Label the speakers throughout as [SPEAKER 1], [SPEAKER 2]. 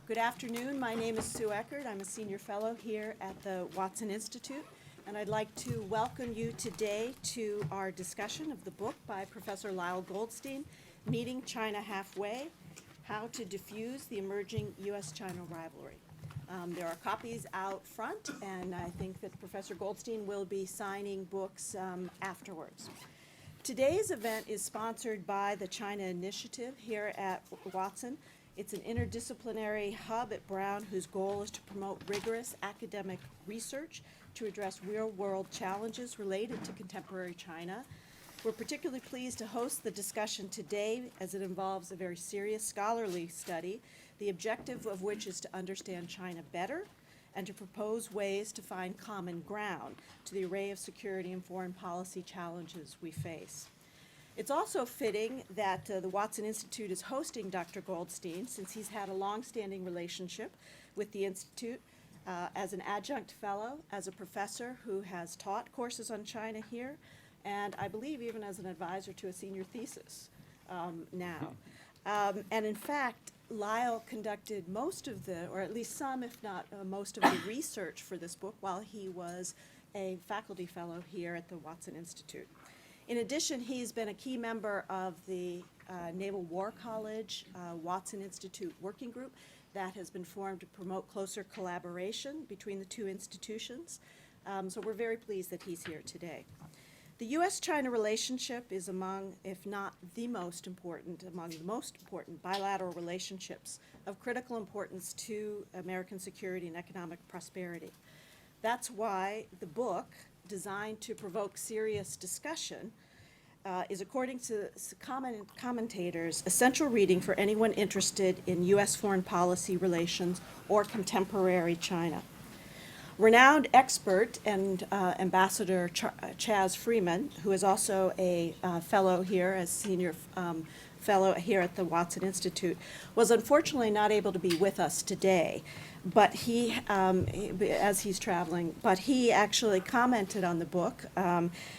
[SPEAKER 1] Good afternoon. My name is Sue Eckert. I'm a senior fellow here at the Watson Institute, and I'd like to welcome you today to our discussion of the book by Professor Lyle Goldstein, Meeting China Halfway: How to Diffuse the Emerging U.S.-China Rivalry. There are copies out front, and I think that Professor Goldstein will be signing books afterwards. Today's event is sponsored by the China Initiative here at Watson. It's an interdisciplinary hub at Brown whose goal is to promote rigorous academic research to address real-world challenges related to contemporary China. We're particularly pleased to host the discussion today as it involves a very serious scholarly study, the objective of which is to understand China better and to propose ways to find common ground to the array of security and foreign policy challenges we face. It's also fitting that the Watson Institute is hosting Dr. Goldstein, since he's had a long-standing relationship with the Institute as an adjunct fellow, as a professor who has taught courses on China here, and I believe even as an advisor to a senior thesis now. And in fact, Lyle conducted most of the, or at least some, if not most of the research for this book while he was a faculty fellow here at the Watson Institute. In addition, he's been a key member of the Naval War College Watson Institute Working Group that has been formed to promote closer collaboration between the two institutions. So we're very pleased that he's here today. The U.S.-China relationship is among, if not the most important, among the most important bilateral relationships of critical importance to American security and economic prosperity. That's why the book, designed to provoke serious discussion, is, according to commentators, essential reading for anyone interested in U.S. foreign policy relations or contemporary China. Renowned expert and Ambassador Chaz Freeman, who is also a fellow here, as senior fellow here at the Watson Institute, was unfortunately not able to be with us today, but he, as he's traveling, but he actually commented on the book,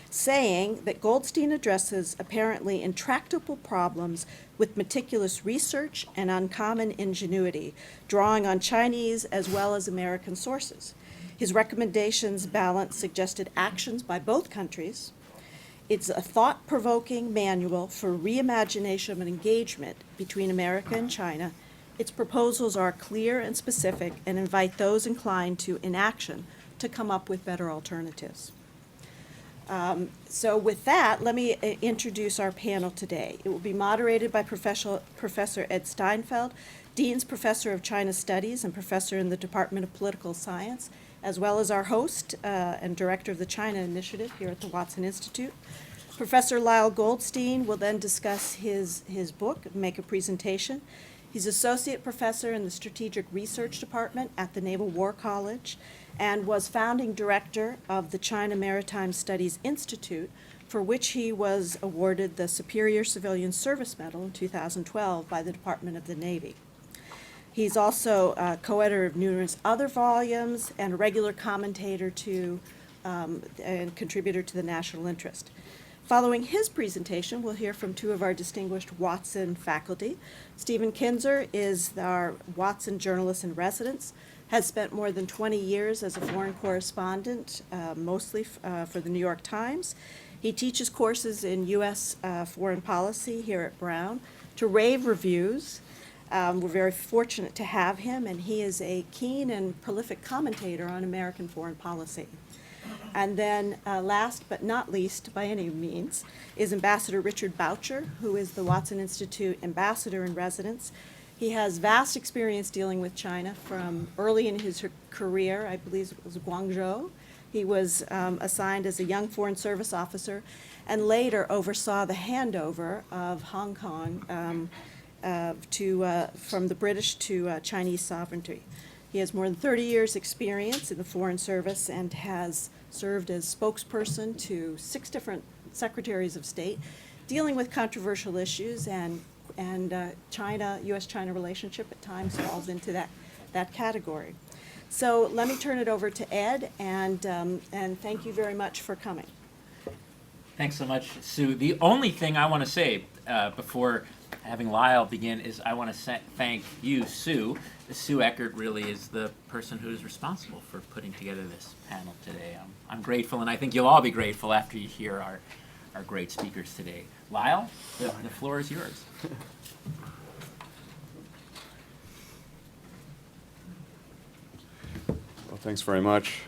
[SPEAKER 1] saying that Goldstein addresses apparently intractable problems with meticulous research and uncommon ingenuity, drawing on Chinese as well as American sources. His recommendations balance suggested actions by both countries. It's a thought-provoking manual for reimagination and engagement between America and China. Its proposals are clear and specific and invite those inclined to inaction to come up with better alternatives. So with that, let me introduce our panel today. It will be moderated by Professor Ed Steinfeld, Dean's Professor of China Studies and Professor in the Department of Political Science, as well as our host and Director of the China Initiative here at the Watson Institute. Professor Lyle Goldstein will then discuss his book, make a presentation. He's Associate Professor in the Strategic Research Department at the Naval War College and was founding director of the China Maritime Studies Institute, for which he was awarded the Superior Civilian Service Medal in 2012 by the Department of the Navy. He's also co-editor of numerous other volumes and a regular commentator to and contributor to the National Interest. Following his presentation, we'll hear from two of our distinguished Watson faculty. Stephen Kinzer is our Watson journalist in residence, has spent more than 20 years as a foreign correspondent, mostly for the New York Times. He teaches courses in U.S. Foreign policy here at Brown to rave reviews. We're very fortunate to have him, and he is a keen and prolific commentator on American foreign policy. And then last but not least, by any means, is Ambassador Richard Boucher, who is the Watson Institute Ambassador in Residence. He has vast experience dealing with China from early in his career. I believe it was Guangzhou. He was assigned as a young Foreign Service officer and later oversaw the handover of Hong Kong from the British to Chinese sovereignty. He has more than 30 years' experience in the Foreign Service and has served as spokesperson to 6 different secretaries of state, dealing with controversial issues, and China, U.S.-China relationship at times falls into that category. So let me turn it over to Ed, and thank you very much for coming.
[SPEAKER 2] Thanks so much, Sue. The only thing I want to say before having Lyle begin is I want to thank you, Sue. Sue Eckert really is the person who is responsible for putting together this panel today. I'm grateful, and I think you'll all be grateful after you hear our great speakers today. Lyle, the floor is yours.
[SPEAKER 3] Well, thanks very much.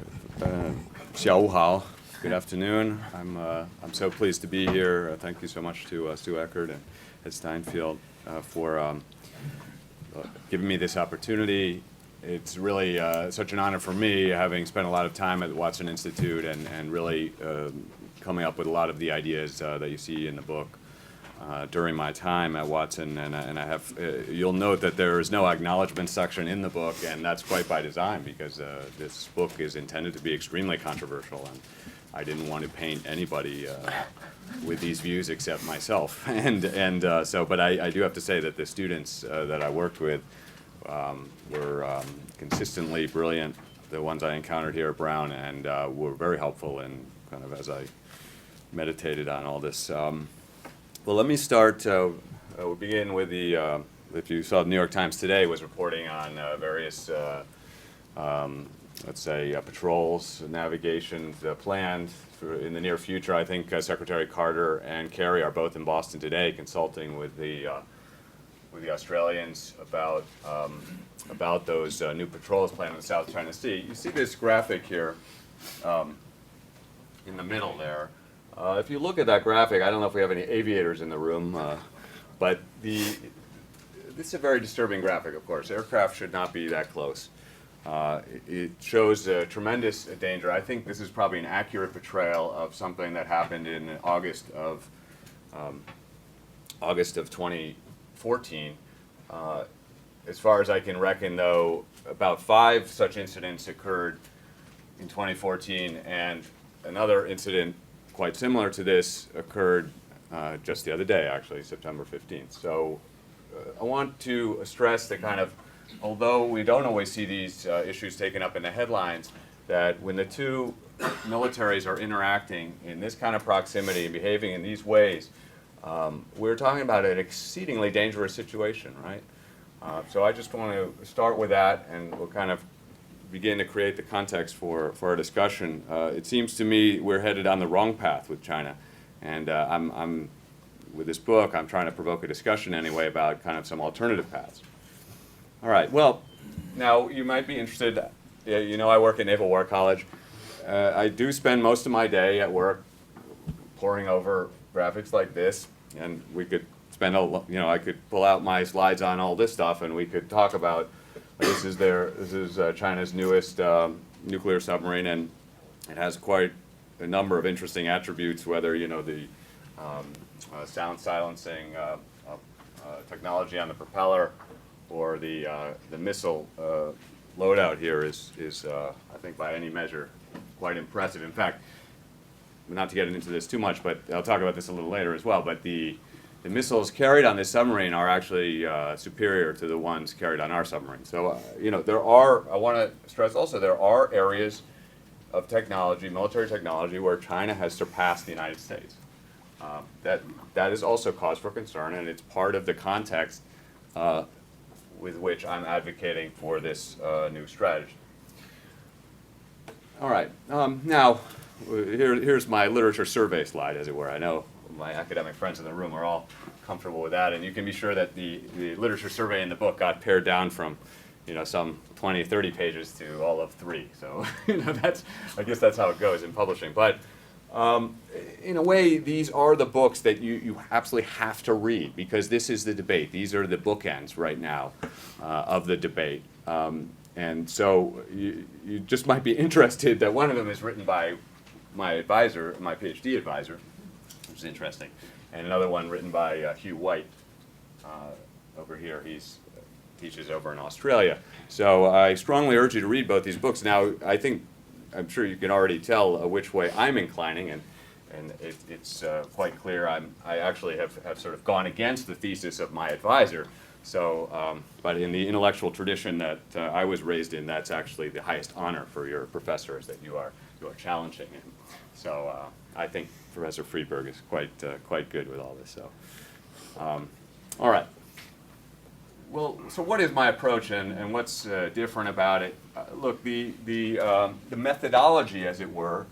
[SPEAKER 3] 下午好. Good afternoon. I'm so pleased to be here. Thank you so much to Sue Eckert and Ed Steinfeld for giving me this opportunity. It's really such an honor for me, having spent a lot of time at the Watson Institute and really coming up with a lot of the ideas that you see in the book during my time at Watson. And I have, you'll note that there is no acknowledgement section in the book, and that's quite by design, because this book is intended to be extremely controversial, and I didn't want to paint anybody with these views except myself. But I do have to say that the students that I worked with were consistently brilliant, the ones I encountered here at Brown, and were very helpful in kind of as I meditated on all this. Well, let me start, we'll begin with the, if you saw the New York Times today was reporting on various, let's say, patrols, navigations planned in the near future. I think Secretary Carter and Kerry are both in Boston today consulting with the Australians about those new patrols planned in the South China Sea. You see this graphic here in the middle there. If you look at that graphic, I don't know if we have any aviators in the room, but this is a very disturbing graphic, of course. Aircraft should not be that close. It shows a tremendous danger. I think this is probably an accurate portrayal of something that happened in August of 2014. As far as I can reckon, though, about 5 such incidents occurred in 2014, and another incident quite similar to this occurred just the other day, actually, September 15th. So I want to stress that kind of, although we don't always see these issues taken up in the headlines, that when the two militaries are interacting in this kind of proximity and behaving in these ways, we're talking about an exceedingly dangerous situation, right? So I just want to start with that, and we'll kind of begin to create the context for our discussion. It seems to me we're headed on the wrong path with China, and with this book, I'm trying to provoke a discussion anyway about kind of some alternative paths. All right, well, now you might be interested, you know I work at Naval War College. I do spend most of my day at work poring over graphics like this, and we could spend, I could pull out my slides on all this stuff, and we could talk about, this is China's newest nuclear submarine, and it has quite a number of interesting attributes, whether, the sound silencing technology on the propeller, or the missile loadout here is I think by any measure quite impressive. In fact, not to get into this too much, but I'll talk about this a little later as well, but the missiles carried on this submarine are actually superior to the ones carried on our submarine. So, there are, I want to stress also, there are areas of technology, military technology, where China has surpassed the United States. That is also cause for concern, and it's part of the context with which I'm advocating for this new strategy. All right, now here's my literature survey slide, as it were. I know my academic friends in the room are all comfortable with that, and you can be sure that the literature survey in the book got pared down from some 20, 30 pages to all of 3. So I guess that's how it goes in publishing. But in a way, these are the books that you absolutely have to read, because this is the debate. These are the bookends right now of the debate. And so you just might be interested that one of them is written by my advisor, my PhD advisor, which is interesting, and another one written by Hugh White over here. He teaches over in Australia. So I strongly urge you to read both these books. Now, I'm sure you can already tell which way I'm inclining, and it's quite clear I actually have sort of gone against the thesis of my advisor. So, but in the intellectual tradition that I was raised in, that's actually the highest honor for your professor, is that you are challenging him. So I think Professor Friedberg is quite good with all this. So, all right. so what is my approach and what's different about it? Look, the methodology, as it were,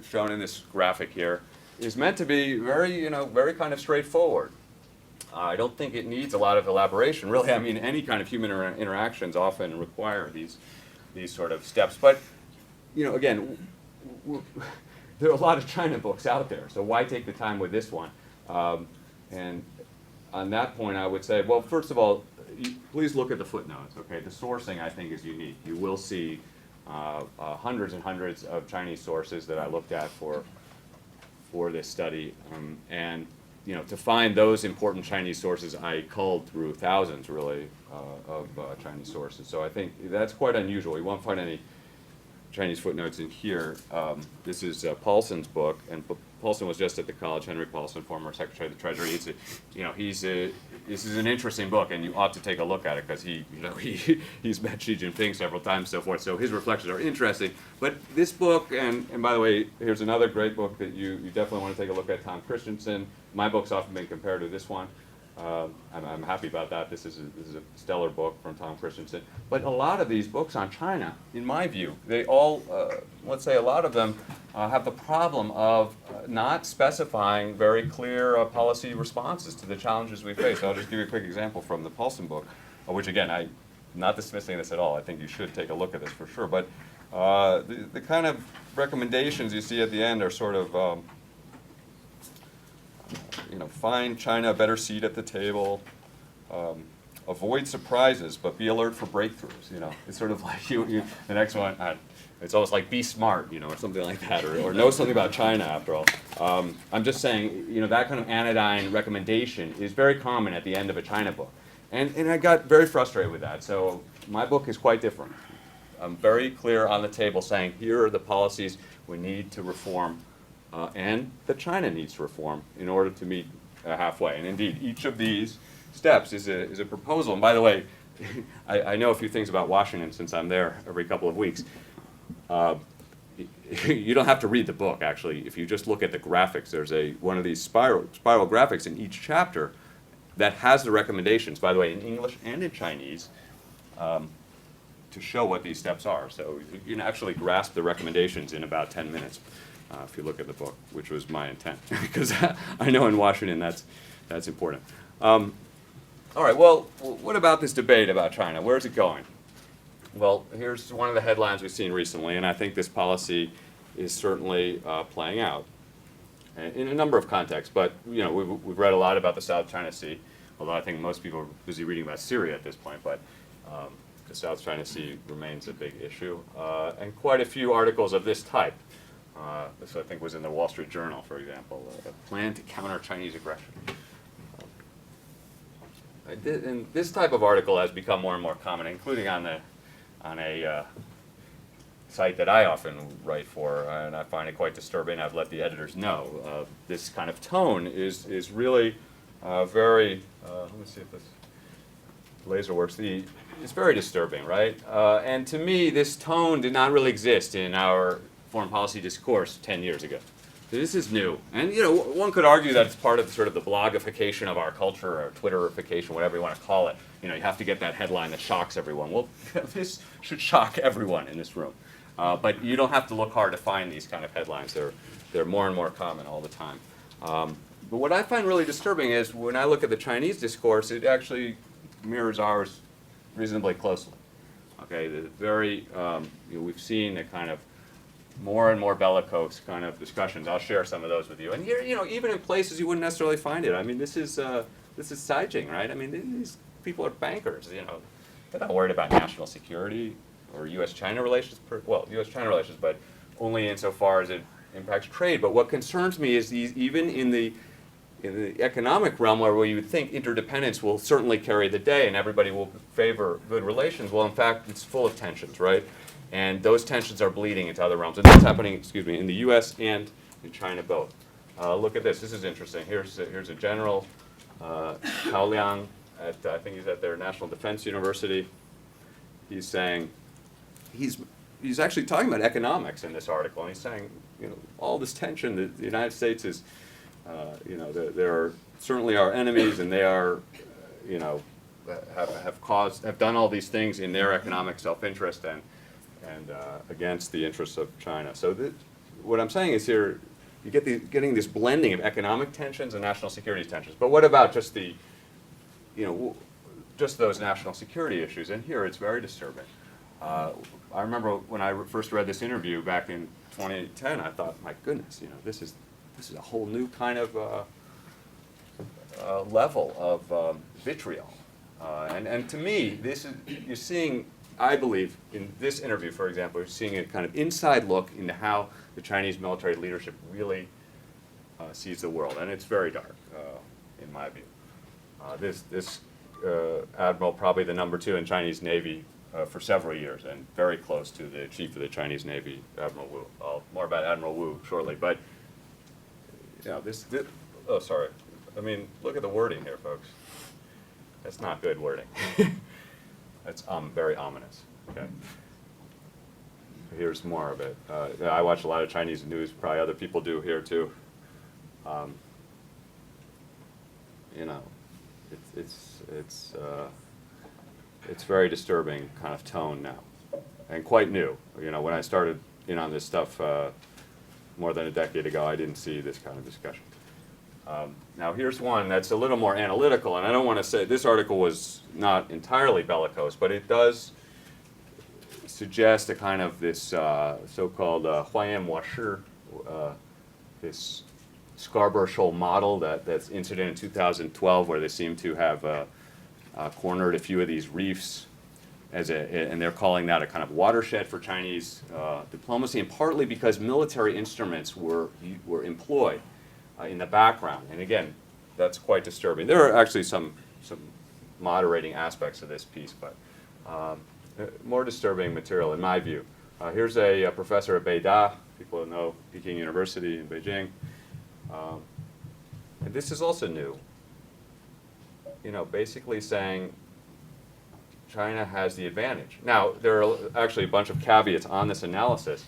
[SPEAKER 3] shown in this graphic here, is meant to be very kind of straightforward. I don't think it needs a lot of elaboration. Really, I mean, any kind of human interactions often require these sort of steps. But, again, there are a lot of China books out there, so why take the time with this one? And on that point, I would say, well, first of all, please look at the footnotes, okay? The sourcing, I think, is unique. You will see hundreds and hundreds of Chinese sources that I looked at for this study. And to find those important Chinese sources, I culled through thousands, really, of Chinese sources. So I think that's quite unusual. You won't find any Chinese footnotes in here. This is Paulson's book, and Paulson was just at the college. Henry Paulson, former Secretary of the Treasury. This is an interesting book, and you ought to take a look at it because he's met Xi Jinping several times, and so forth. So his reflections are interesting. But this book, and by the way, here's another great book that you definitely want to take a look at. Tom Christensen. My book's often been compared to this one. I'm happy about that. This is a stellar book from Tom Christensen. But a lot of these books on China, in my view, they all, let's say a lot of them, have the problem of not specifying very clear policy responses to the challenges we face. I'll just give you a quick example from the Paulson book, which again, I'm not dismissing this at all. I think you should take a look at this for sure. But the kind of recommendations you see at the end are sort of, find China a better seat at the table, avoid surprises, but be alert for breakthroughs. It's sort of like the next one, it's almost like be smart, or something like that, or know something about China after all. I'm just saying, that kind of anodyne recommendation is very common at the end of a China book. And I got very frustrated with that. So my book is quite different. I'm very clear on the table saying, here are the policies we need to reform and that China needs to reform in order to meet halfway. And indeed, each of these steps is a proposal. And by the way, I know a few things about Washington since I'm there every couple of weeks. You don't have to read the book, actually. If you just look at the graphics, there's one of these spiral graphics in each chapter that has the recommendations, by the way, in English and in Chinese, to show what these steps are. So you can actually grasp the recommendations in about 10 minutes. If you look at the book, which was my intent, because I know in Washington that's important. All right, well, what about this debate about China? Where is it going? Well, here's one of the headlines we've seen recently, and I think this policy is certainly playing out in a number of contexts. But we've read a lot about the South China Sea, although I think most people are busy reading about Syria at this point. But the South China Sea remains a big issue, and quite a few articles of this type. This, I think, was in the Wall Street Journal, for example, a plan to counter Chinese aggression. And this type of article has become more and more common, including on a site that I often write for, and I find it quite disturbing. I've let the editors know. This kind of tone is really very, let me see if this laser works. It's very disturbing, right? And to me, this tone did not really exist in our foreign policy discourse 10 years ago. So this is new. And one could argue that it's part of sort of the blogification of our culture, or Twitterification, whatever you want to call it. You have to get that headline that shocks everyone. Well, this should shock everyone in this room. But you don't have to look hard to find these kind of headlines. They're more and more common all the time. But what I find really disturbing is when I look at the Chinese discourse, it actually mirrors ours reasonably closely. Okay, we've seen a kind of more and more bellicose kind of discussions. I'll share some of those with you. And here, even in places you wouldn't necessarily find it. I mean, this is Caijing, right? I mean, these people are bankers. They're not worried about national security or U.S.-China relations. U.S.-China relations, but only insofar as it impacts trade. But what concerns me is even in the economic realm, where you would think interdependence will certainly carry the day and everybody will favor good relations. Well, in fact, it's full of tensions, right? And those tensions are bleeding into other realms. And that's happening, in the U.S. and in China both. Look at this. This is interesting. Here's a general, Cao Liang, I think he's at their National Defense University. He's saying, he's actually talking about economics in this article. And he's saying, all this tension, the United States is, there are certainly our enemies, and they are, have done all these things in their economic self-interest and against the interests of China. So what I'm saying is here, you get getting this blending of economic tensions and national security tensions. But what about just just those national security issues? And here it's very disturbing. I remember when I first read this interview back in 2010, I thought, my goodness, this is a whole new kind of level of vitriol. And to me, you're seeing, I believe, in this interview, for example, you're seeing a kind of inside look into how the Chinese military leadership really sees the world. And it's very dark, in my view. This admiral, probably the #2 in Chinese Navy for several years, and very close to the chief of the Chinese Navy, Admiral Wu. More about Admiral Wu shortly. But, oh, sorry. I mean, look at the wording here, folks. That's not good wording. That's very ominous. Okay. Here's more of it. I watch a lot of Chinese news. Probably other people do here too. It's very disturbing kind of tone now, and quite new. When I started in on this stuff more than a decade ago, I didn't see this kind of discussion. Now here's one that's a little more analytical, and I don't want to say this article was not entirely bellicose, but it does suggest a kind of this so-called Huaiyan Moshi, this Scarborough Shoal model that's incident in 2012, where they seem to have cornered a few of these reefs, and they're calling that a kind of watershed for Chinese diplomacy, and partly because military instruments were employed in the background. And again, that's quite disturbing. There are actually some moderating aspects of this piece, but more disturbing material in my view. Here's a professor at Beida, people who know Peking University in Beijing. And this is also new. Basically saying China has the advantage. Now, there are actually a bunch of caveats on this analysis,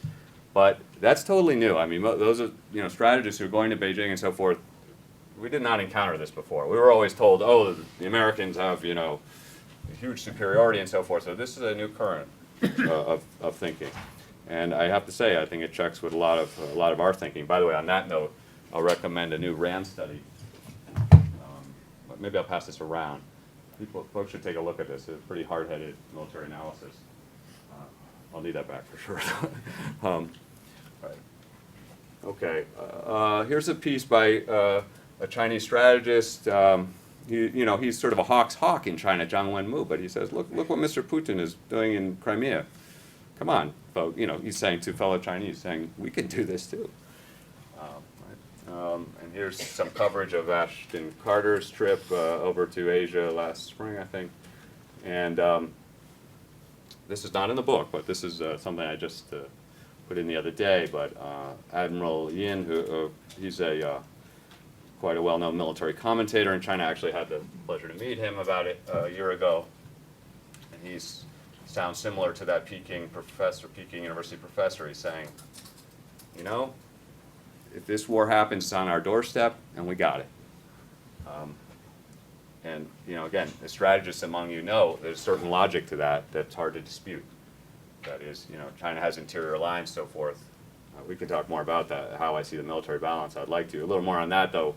[SPEAKER 3] but that's totally new. I mean, those are, strategists who are going to Beijing and so forth. We did not encounter this before. We were always told, oh, the Americans have, huge superiority and so forth. So this is a new current of thinking. And I have to say, I think it checks with a lot of our thinking. By the way, on that note, I'll recommend a new RAND study. Maybe I'll pass this around. Folks should take a look at this. It's a pretty hard-headed military analysis. I'll need that back for sure. Right. Okay. Here's a piece by a Chinese strategist. He's sort of a hawk's hawk in China, Zhang Wenmu, but he says, look what Mr. Putin is doing in Crimea. Come on, folks. He's saying to fellow Chinese, saying, we can do this too. And here's some coverage of Ashton Carter's trip over to Asia last spring, I think. And this is not in the book, but this is something I just put in the other day. But Admiral Yin, he's quite a well-known military commentator in China. I actually had the pleasure to meet him about it a year ago. And he sounds similar to that Peking University professor. He's saying, if this war happens, it's on our doorstep, and we got it. And again, the strategists among you know there's a certain logic to that that's hard to dispute. That is, China has interior lines, so forth. We can talk more about that, how I see the military balance. I'd like to. A little more on that, though.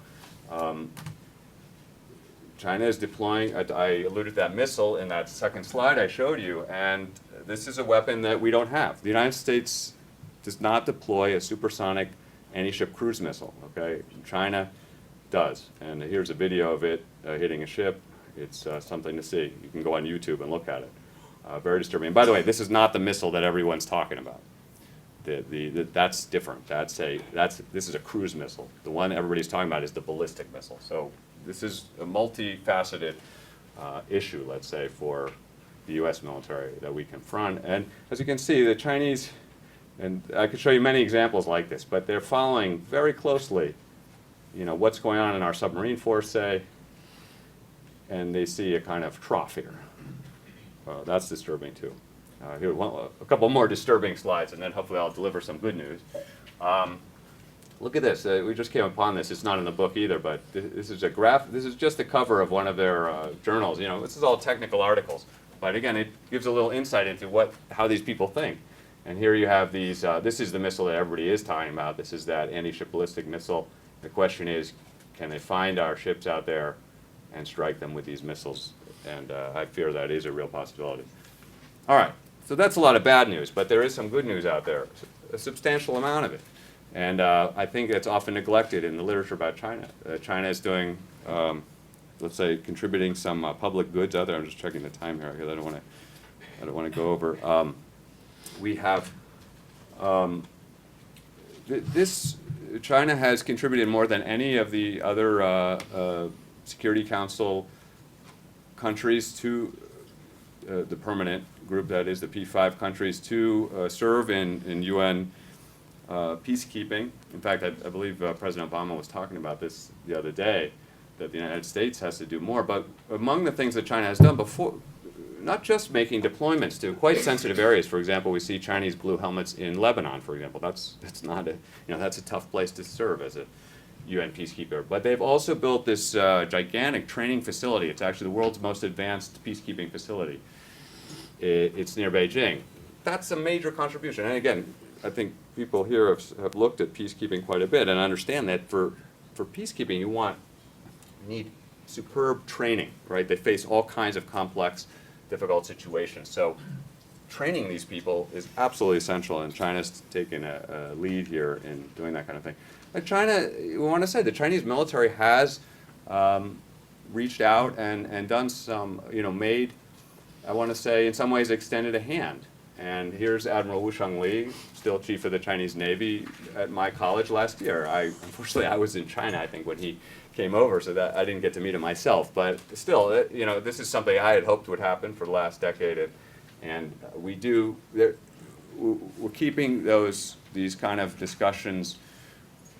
[SPEAKER 3] China is deploying, I alluded to that missile in that second slide I showed you, and this is a weapon that we don't have. The United States does not deploy a supersonic anti-ship cruise missile, okay? China does, and here's a video of it hitting a ship. It's something to see. You can go on YouTube and look at it. Very disturbing. And by the way, this is not the missile that everyone's talking about. That's different. This is a cruise missile. The one everybody's talking about is the ballistic missile. So this is a multifaceted issue, let's say, for the U.S. military that we confront. And as you can see, the Chinese, and I could show you many examples like this, but they're following very closely, what's going on in our submarine force, say, and they see a kind of trough here. That's disturbing too. Here, a couple more disturbing slides, and then hopefully I'll deliver some good news. look at this. We just came upon this. It's not in the book either, but this is a graph. This is just the cover of one of their journals. You know, this is all technical articles, but again, it gives a little insight into how these people think. And here you have these. This is the missile that everybody is talking about. This is that anti-ship ballistic missile. The question is, can they find our ships out there and strike them with these missiles? And I fear that is a real possibility. All right, so that's a lot of bad news, but there is some good news out there, a substantial amount of it. And I think it's often neglected in the literature about China. China is doing, let's say, contributing some public goods out there. I'm just checking the time here because I don't want to go over. We have China has contributed more than any of the other Security Council countries to the permanent group, that is the P5 countries, to serve in UN peacekeeping. In fact, I believe President Obama was talking about this the other day, that the United States has to do more. But among the things that China has done before, not just making deployments to quite sensitive areas. For example, we see Chinese blue helmets in Lebanon, for example. That's not a, that's a tough place to serve as a UN peacekeeper. But they've also built this gigantic training facility. It's actually the world's most advanced peacekeeping facility. It's near Beijing. That's a major contribution. And again, I think people here have looked at peacekeeping quite a bit and understand that for peacekeeping you need superb training, right? They face all kinds of complex, difficult situations. So training these people is absolutely essential, and China's taken a lead here in doing that kind of thing. Like China, we want to say the Chinese military has reached out and done some, made, I want to say, in some ways extended a hand. And here's Admiral Wu Shengli, still chief of the Chinese Navy, at my college last year. Unfortunately, I was in China, I think, when he came over, so that I didn't get to meet him myself. But still, this is something I had hoped would happen for the last decade, and we're keeping these kind of discussions.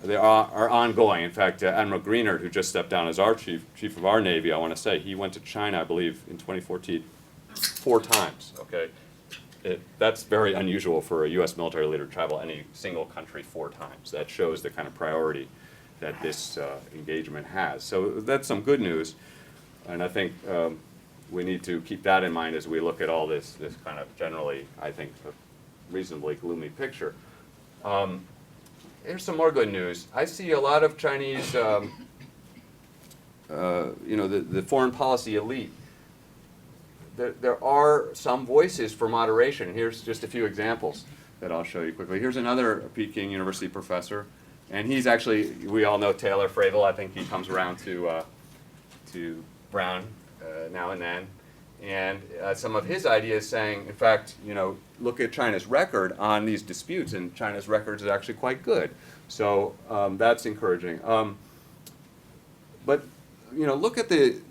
[SPEAKER 3] They are ongoing. In fact, Admiral Greenert, who just stepped down as our chief of our Navy, I want to say, he went to China, I believe, in 2014, 4 times. Okay. That's very unusual for a U.S. military leader to travel any single country 4 times. That shows the kind of priority that this engagement has. So that's some good news, and I think we need to keep that in mind as we look at all this kind of generally, I think, a reasonably gloomy picture. Here's some more good news. I see a lot of Chinese, the foreign policy elite. There are some voices for moderation. Here's just a few examples that I'll show you quickly. Here's another Peking University professor, and he's actually, we all know Taylor Fravel. I think he comes around to Brown now and then. And some of his ideas saying, in fact, look at China's record on these disputes, and China's record is actually quite good. So that's encouraging. But look at the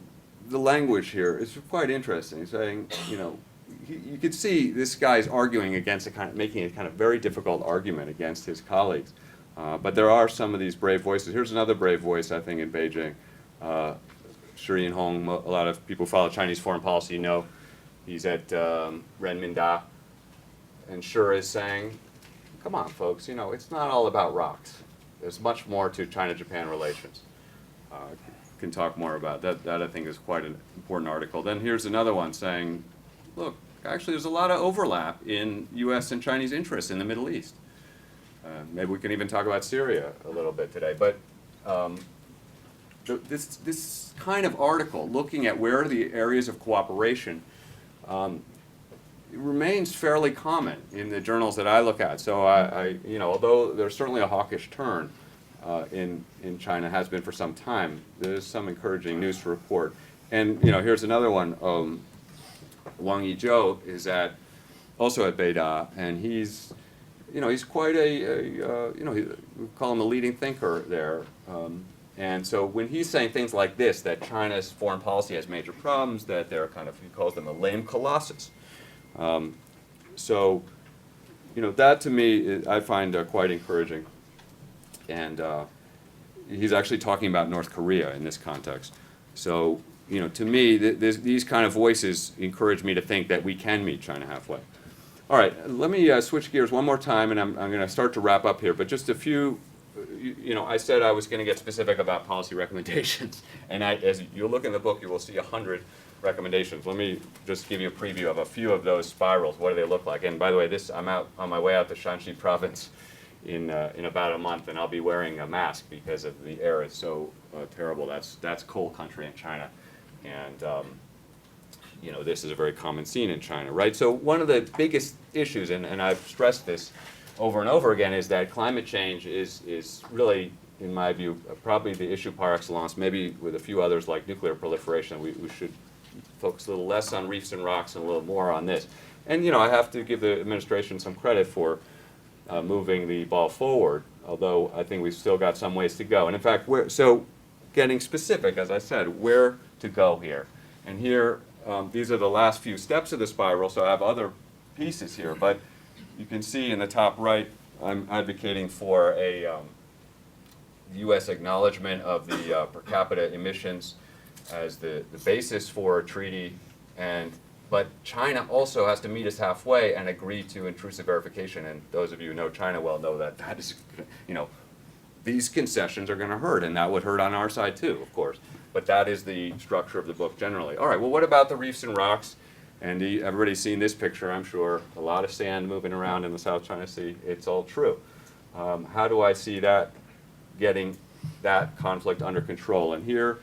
[SPEAKER 3] language here. It's quite interesting. Saying, you could see this guy's arguing against making a kind of very difficult argument against his colleagues. But there are some of these brave voices. Here's another brave voice, I think, in Beijing. Shi Yinhong, a lot of people who follow Chinese foreign policy know he's at Renminda, and Shi is saying, come on, folks, it's not all about rocks. There's much more to China-Japan relations. Can talk more about that. That I think is quite an important article. Then here's another one saying, look, actually there's a lot of overlap in U.S. and Chinese interests in the Middle East. Maybe we can even talk about Syria a little bit today. But this kind of article, looking at where are the areas of cooperation, it remains fairly common in the journals that I look at. So although there's certainly a hawkish turn in China, has been for some time, there's some encouraging news to report. And here's another one. Wang Yizhou is also at Beida, and he's quite we call him a leading thinker there. And so when he's saying things like this, that China's foreign policy has major problems, that they're he calls them a lame colossus. So that to me, I find quite encouraging. And he's actually talking about North Korea in this context. So, to me, these kind of voices encourage me to think that we can meet China halfway. All right, let me switch gears one more time, and I'm going to start to wrap up here. But just a few, I said I was going to get specific about policy recommendations, and as you look in the book, you will see 100 recommendations. Let me just give you a preview of a few of those spirals. What do they look like? And by the way, I'm out on my way out to Shanxi province in about a month, and I'll be wearing a mask because of the air is so terrible. That's coal country in China, and this is a very common scene in China, right? So one of the biggest issues, and I've stressed this over and over again, is that climate change is really, in my view, probably the issue par excellence, maybe with a few others like nuclear proliferation. We should focus a little less on reefs and rocks and a little more on this. And, I have to give the administration some credit for moving the ball forward, although I think we've still got some ways to go. And in fact, so getting specific, as I said, where to go here. And here, these are the last few steps of the spiral, so I have other pieces here, but you can see in the top right, I'm advocating for a U.S. acknowledgement of the per capita emissions as the basis for a treaty, but China also has to meet us halfway and agree to intrusive verification. And those of you who know China well know that is, these concessions are going to hurt, and that would hurt on our side too, of course. But that is the structure of the book generally. All right, well, what about the reefs and rocks? And everybody's seen this picture, I'm sure. A lot of sand moving around in the South China Sea. It's all true. How do I see that getting that conflict under control? And here,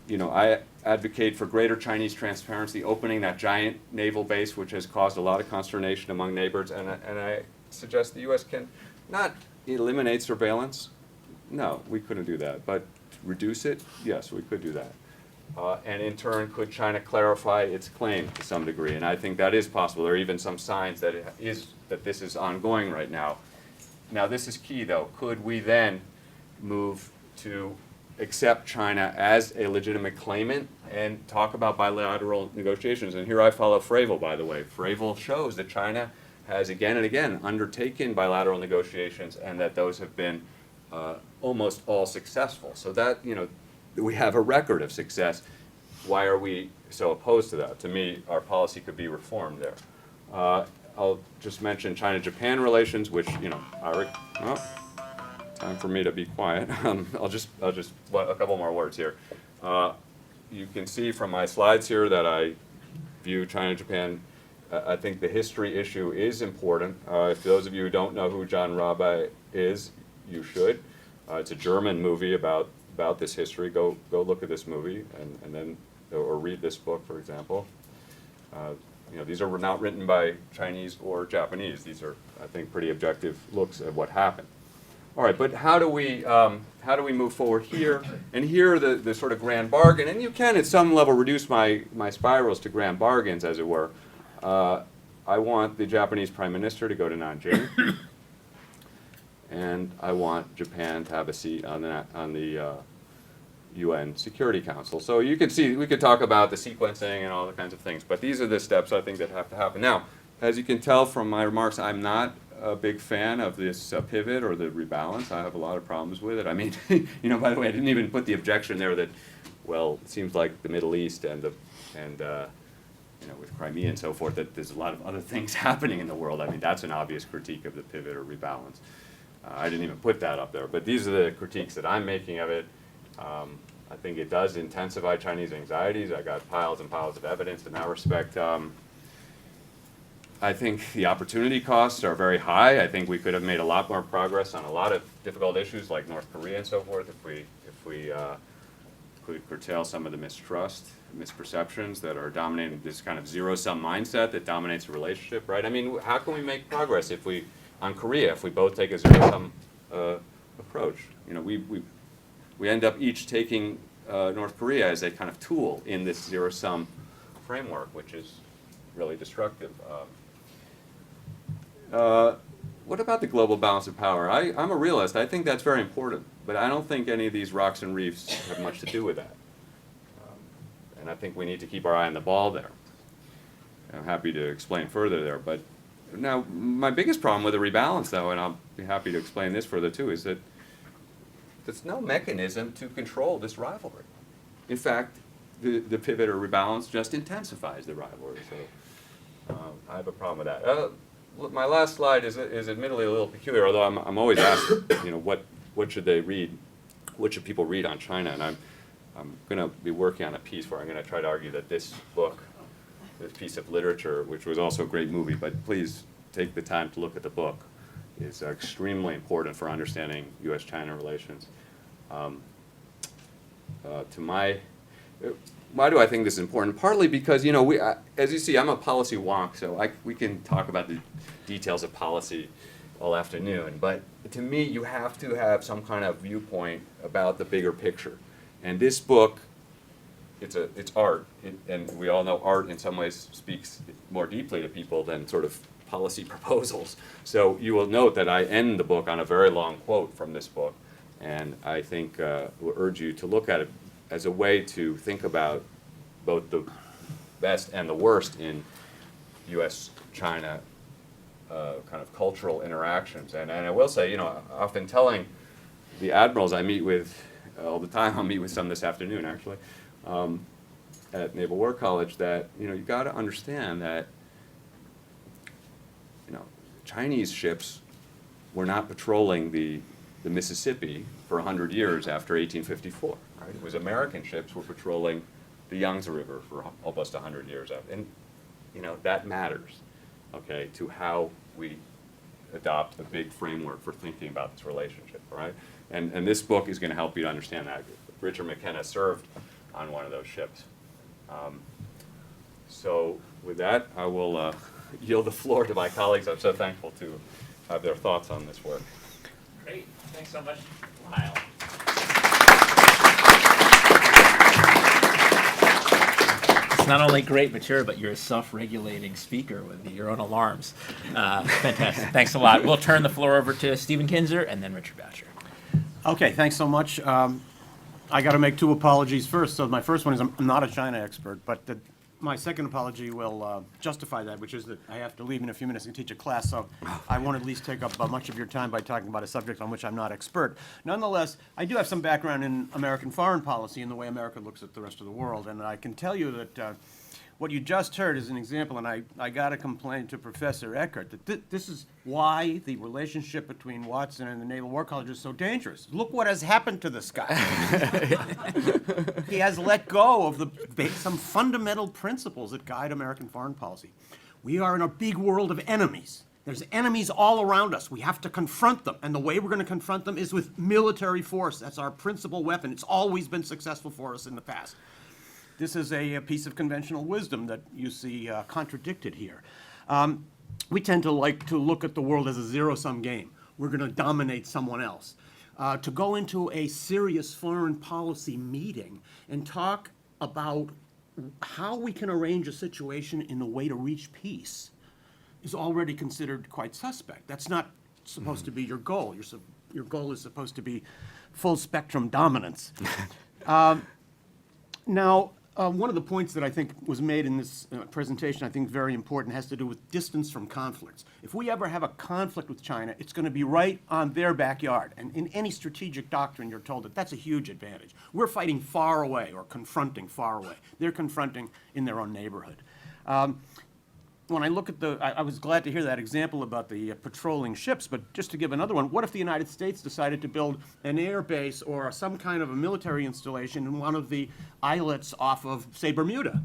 [SPEAKER 3] I advocate for greater Chinese transparency, opening that giant naval base, which has caused a lot of consternation among neighbors. And I suggest the U.S. can not eliminate surveillance. No, we couldn't do that. But reduce it? Yes, we could do that. And in turn, could China clarify its claim to some degree? And I think that is possible. There are even some signs that that this is ongoing right now. Now, this is key, though. Could we then move to accept China as a legitimate claimant and talk about bilateral negotiations? And here I follow Fravel, by the way. Fravel shows that China has again and again undertaken bilateral negotiations, and that those have been almost all successful. So that, we have a record of success. Why are we so opposed to that? To me, our policy could be reformed there. I'll just mention China-Japan relations, which, time for me to be quiet. I'll just a couple more words here. You can see from my slides here that I view China-Japan. I think the history issue is important. If those of you who don't know who John Rabe is, you should. It's a German movie about this history. Go look at this movie and then or read this book, for example. These are not written by Chinese or Japanese. These are, I think, pretty objective looks at what happened. All right, but how do we move forward here? And here, the sort of grand bargain, and you can at some level reduce my spirals to grand bargains, as it were. I want the Japanese Prime Minister to go to Nanjing, and I want Japan to have a seat on the UN Security Council. So you can see, we could talk about the sequencing and all the kinds of things, but these are the steps I think that have to happen. Now, as you can tell from my remarks, I'm not a big fan of this pivot or the rebalance. I have a lot of problems with it. I mean, by the way, I didn't even put the objection there that, well, it seems like the Middle East and with Crimea and so forth, that there's a lot of other things happening in the world. I mean, that's an obvious critique of the pivot or rebalance. I didn't even put that up there, but these are the critiques that I'm making of it. I think it does intensify Chinese anxieties. I got piles and piles of evidence in that respect. I think the opportunity costs are very high. I think we could have made a lot more progress on a lot of difficult issues like North Korea and so forth if we could curtail some of the mistrust, misperceptions that are dominating this kind of zero-sum mindset that dominates the relationship, right? I mean, how can we make progress on Korea if we both take a zero-sum approach? We end up each taking North Korea as a kind of tool in this zero-sum framework, which is really destructive. What about the global balance of power? I'm a realist. I think that's very important, but I don't think any of these rocks and reefs have much to do with that. And I think we need to keep our eye on the ball there. I'm happy to explain further there, but now my biggest problem with the rebalance, though, and I'll be happy to explain this further too, is that there's no mechanism to control this rivalry. In fact, the pivot or rebalance just intensifies the rivalry. So I have a problem with that. My last slide is admittedly a little peculiar, although I'm always asked, what should they read? What should people read on China? And I'm going to be working on a piece where I'm going to try to argue that this book, this piece of literature, which was also a great movie, but please take the time to look at the book, is extremely important for understanding U.S.-China relations. Why do I think this is important? Partly because, as you see, I'm a policy wonk, so we can talk about the details of policy all afternoon. But to me, you have to have some kind of viewpoint about the bigger picture. And this book, it's art, and we all know art in some ways speaks more deeply to people than sort of policy proposals. So you will note that I end the book on a very long quote from this book, and I think will urge you to look at it as a way to think about both the best and the worst in U.S.-China kind of cultural interactions. And I will say, often telling the admirals I meet with all the time, I'll meet with some this afternoon actually, at Naval War College, that you got to understand that Chinese ships were not patrolling the Mississippi for 100 years after 1854. Right? It was American ships were patrolling the Yangtze River for almost 100 years after. And that matters, okay, to how we adopt a big framework for thinking about this relationship, right? And this book is going to help you to understand that. Richard McKenna served on one of those ships. So with that, I will yield the floor to my colleagues. I'm so thankful to have their thoughts on this work.
[SPEAKER 2] Great. Thanks so much, Lyle. It's not only great material, but you're a self-regulating speaker with your own alarms. Fantastic. Thanks a lot. We'll turn the floor over to Stephen Kinzer and then Richard Boucher.
[SPEAKER 4] Okay, thanks so much. I got to make two apologies first. So my first one is I'm not a China expert, but my second apology will justify that, which is that I have to leave in a few minutes and teach a class, so I won't at least take up much of your time by talking about a subject on which I'm not expert. Nonetheless, I do have some background in American foreign policy and the way America looks at the rest of the world, and I can tell you that what you just heard is an example, and I got to complain to Professor Eckert that this is why the relationship between Watson and the Naval War College is so dangerous. Look what has happened to this guy. He has let go of some fundamental principles that guide American foreign policy. We are in a big world of enemies. There's enemies all around us. We have to confront them, and the way we're going to confront them is with military force. That's our principal weapon. It's always been successful for us in the past. This is a piece of conventional wisdom that you see contradicted here. We tend to like to look at the world as a zero-sum game. We're going to dominate someone else. To go into a serious foreign policy meeting and talk about how we can arrange a situation in a way to reach peace is already considered quite suspect. That's not supposed to be your goal. Your goal is supposed to be full-spectrum dominance. Now, one of the points that I think was made in this presentation, I think very important, has to do with distance from conflicts. If we ever have a conflict with China, it's going to be right on their backyard. And in any strategic doctrine, you're told that that's a huge advantage. We're fighting far away or confronting far away. They're confronting in their own neighborhood. When I look at I was glad to hear that example about the patrolling ships, but just to give another one, what if the United States decided to build an air base or some kind of a military installation in one of the islets off of, say, Bermuda,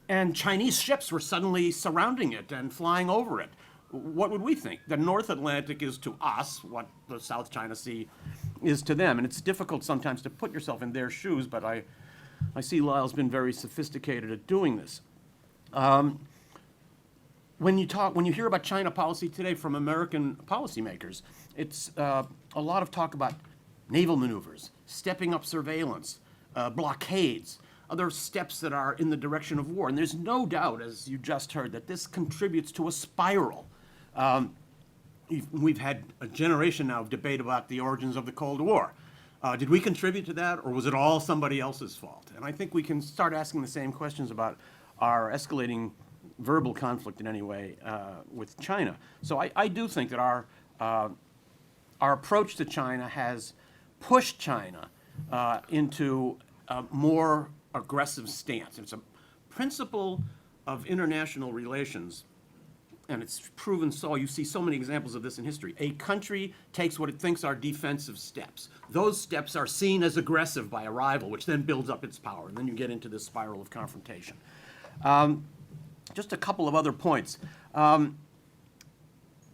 [SPEAKER 4] and Chinese ships were suddenly surrounding it and flying over it? What would we think? The North Atlantic is to us what the South China Sea is to them, and it's difficult sometimes to put yourself in their shoes, but I see Lyle's been very sophisticated at doing this. When you hear about China policy today from American policymakers, it's a lot of talk about naval maneuvers, stepping up surveillance, blockades, other steps that are in the direction of war. And there's no doubt, as you just heard, that this contributes to a spiral. We've had a generation now of debate about the origins of the Cold War. Did we contribute to that, or was it all somebody else's fault? And I think we can start asking the same questions about our escalating verbal conflict in any way with China. So I do think that our approach to China has pushed China into a more aggressive stance. It's a principle of international relations, and it's proven so, you see so many examples of this in history, a country takes what it thinks are defensive steps. Those steps are seen as aggressive by a rival, which then builds up its power, and then you get into this spiral of confrontation. Just a couple of other points. In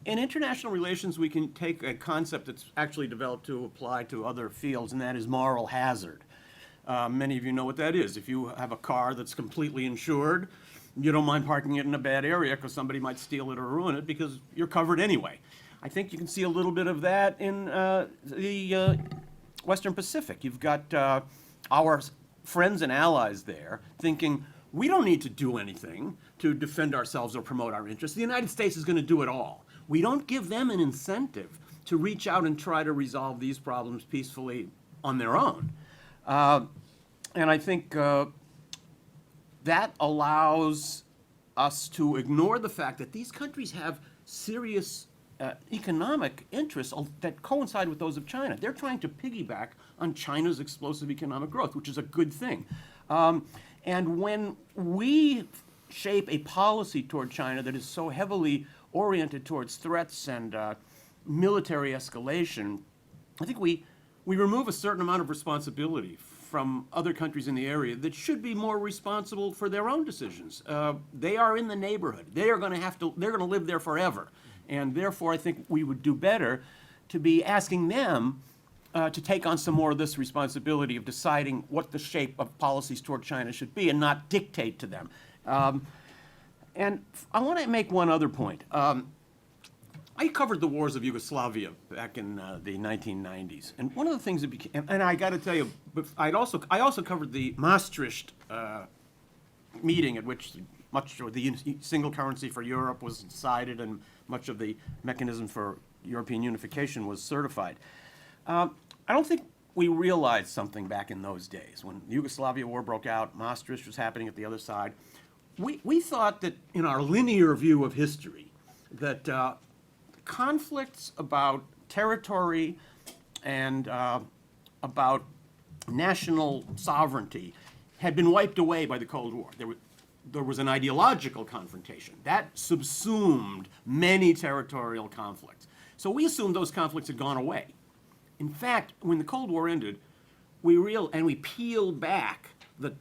[SPEAKER 4] international relations, we can take a concept that's actually developed to apply to other fields, and that is moral hazard. Many of you know what that is. If you have a car that's completely insured, you don't mind parking it in a bad area because somebody might steal it or ruin it because you're covered anyway. I think you can see a little bit of that in the Western Pacific. You've got our friends and allies there thinking, we don't need to do anything to defend ourselves or promote our interests. The United States is going to do it all. We don't give them an incentive to reach out and try to resolve these problems peacefully on their own. And I think that allows us to ignore the fact that these countries have serious economic interests that coincide with those of China. They're trying to piggyback on China's explosive economic growth, which is a good thing. And when we shape a policy toward China that is so heavily oriented towards threats and military escalation, I think we remove a certain amount of responsibility from other countries in the area that should be more responsible for their own decisions. They are in the neighborhood. They're going to live there forever. And therefore, I think we would do better to be asking them to take on some more of this responsibility of deciding what the shape of policies toward China should be and not dictate to them. And I want to make one other point. I covered the wars of Yugoslavia back in the 1990s, and one of the things that became, and I got to tell you, I also covered the Maastricht meeting at which much of the single currency for Europe was decided and much of the mechanism for European unification was certified. I don't think we realized something back in those days when the Yugoslavia war broke out, Maastricht was happening at the other side. We thought that in our linear view of history that conflicts about territory and about national sovereignty had been wiped away by the Cold War. There was an ideological confrontation. That subsumed many territorial conflicts. So we assumed those conflicts had gone away. In fact, when the Cold War ended, we peeled back the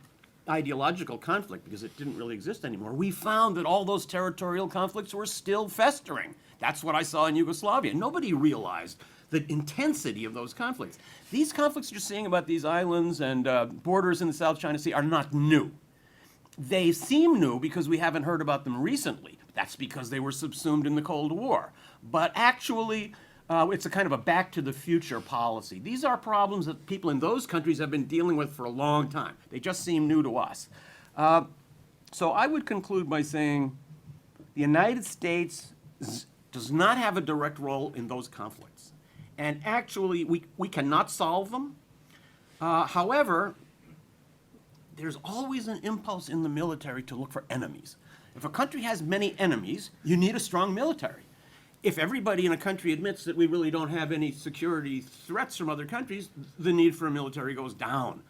[SPEAKER 4] ideological conflict because it didn't really exist anymore. We found that all those territorial conflicts were still festering. That's what I saw in Yugoslavia. Nobody realized the intensity of those conflicts. These conflicts you're seeing about these islands and borders in the South China Sea are not new. They seem new because we haven't heard about them recently. That's because they were subsumed in the Cold War. But actually, it's a kind of a back to the future policy. These are problems that people in those countries have been dealing with for a long time. They just seem new to us. So I would conclude by saying the United States does not have a direct role in those conflicts. And actually, we cannot solve them. However, there's always an impulse in the military to look for enemies. If a country has many enemies, you need a strong military. If everybody in a country admits that we really don't have any security threats from other countries, the need for a military goes down.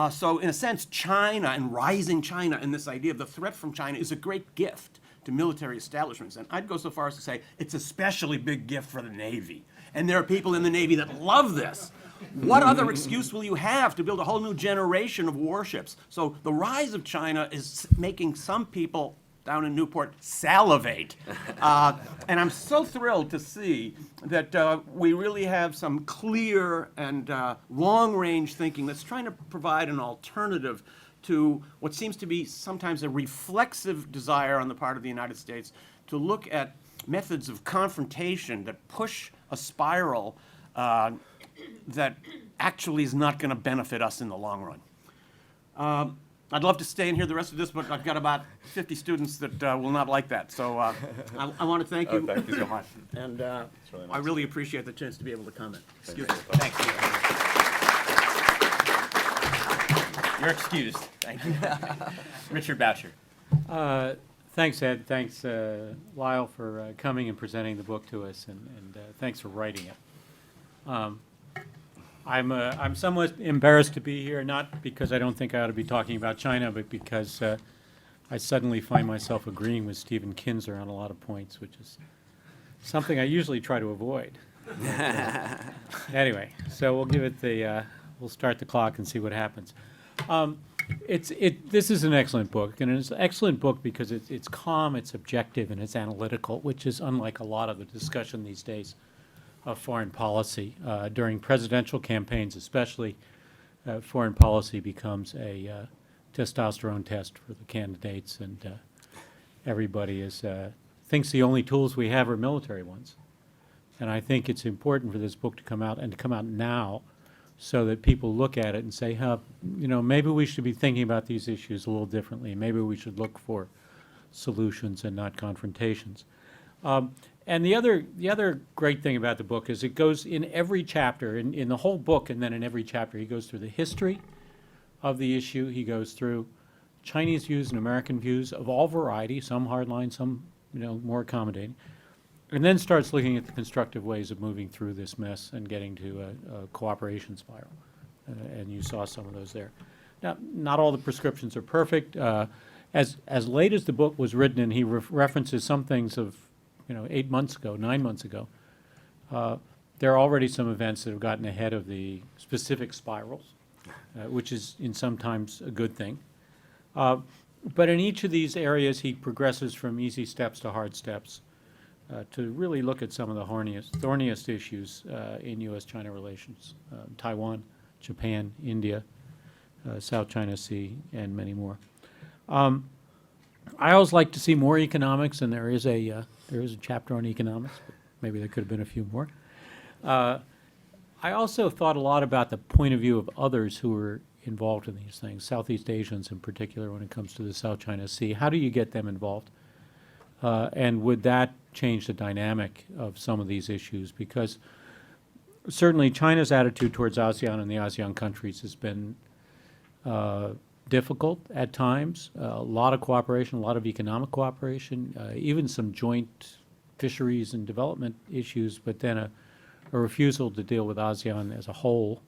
[SPEAKER 4] So in a sense, China and rising China and this idea of the threat from China is a great gift to military establishments. And I'd go so far as to say it's a especially big gift for the Navy. And there are people in the Navy that love this. What other excuse will you have to build a whole new generation of warships? So the rise of China is making some people down in Newport salivate. And I'm so thrilled to see that we really have some clear and long-range thinking that's trying to provide an alternative to what seems to be sometimes a reflexive desire on the part of the United States to look at methods of confrontation that push a spiral that actually is not going to benefit us in the long run. I'd love to stay and hear the rest of this, but I've got about 50 students that will not like that. So I want to thank you.
[SPEAKER 3] Thank you so much.
[SPEAKER 4] And
[SPEAKER 3] really nice.
[SPEAKER 4] I really appreciate the chance to be able to comment. Excuse
[SPEAKER 3] you.
[SPEAKER 4] me. Thank you.
[SPEAKER 2] You're excused. Thank you. Richard Boucher.
[SPEAKER 5] Thanks, Ed. Thanks, Lyle, for coming and presenting the book to us, and thanks for writing it. I'm somewhat embarrassed to be here, not because I don't think I ought to be talking about China, but because I suddenly find myself agreeing with Stephen Kinzer on a lot of points, which is something I usually try to avoid. Anyway, so we'll give it the, we'll start the clock and see what happens. This is an excellent book, and it's an excellent book because it's calm, it's objective, and it's analytical, which is unlike a lot of the discussion these days of foreign policy. During presidential campaigns especially, foreign policy becomes a testosterone test for the candidates, and everybody thinks the only tools we have are military ones. And I think it's important for this book to come out, and to come out now, so that people look at it and say, huh, maybe we should be thinking about these issues a little differently. Maybe we should look for solutions and not confrontations. And the other great thing about the book is it goes in every chapter, in the whole book, and then in every chapter, he goes through the history of the issue. He goes through Chinese views and American views of all variety, some hardline, some more accommodating, and then starts looking at the constructive ways of moving through this mess and getting to a cooperation spiral. And you saw some of those there. Now, not all the prescriptions are perfect. As late as the book was written, and he references some things of 8 months ago, 9 months ago, there are already some events that have gotten ahead of the specific spirals, which is in sometimes a good thing. But in each of these areas, he progresses from easy steps to hard steps to really look at some of the thorniest issues in U.S.-China relations, Taiwan, Japan, India, South China Sea, and many more. I always like to see more economics, and there is a chapter on economics, but maybe there could have been a few more. I also thought a lot about the point of view of others who were involved in these things, Southeast Asians in particular when it comes to the South China Sea. How do you get them involved? And would that change the dynamic of some of these issues? Because certainly China's attitude towards ASEAN and the ASEAN countries has been difficult at times, a lot of cooperation, a lot of economic cooperation, even some joint fisheries and development issues, but then a refusal to deal with ASEAN as a whole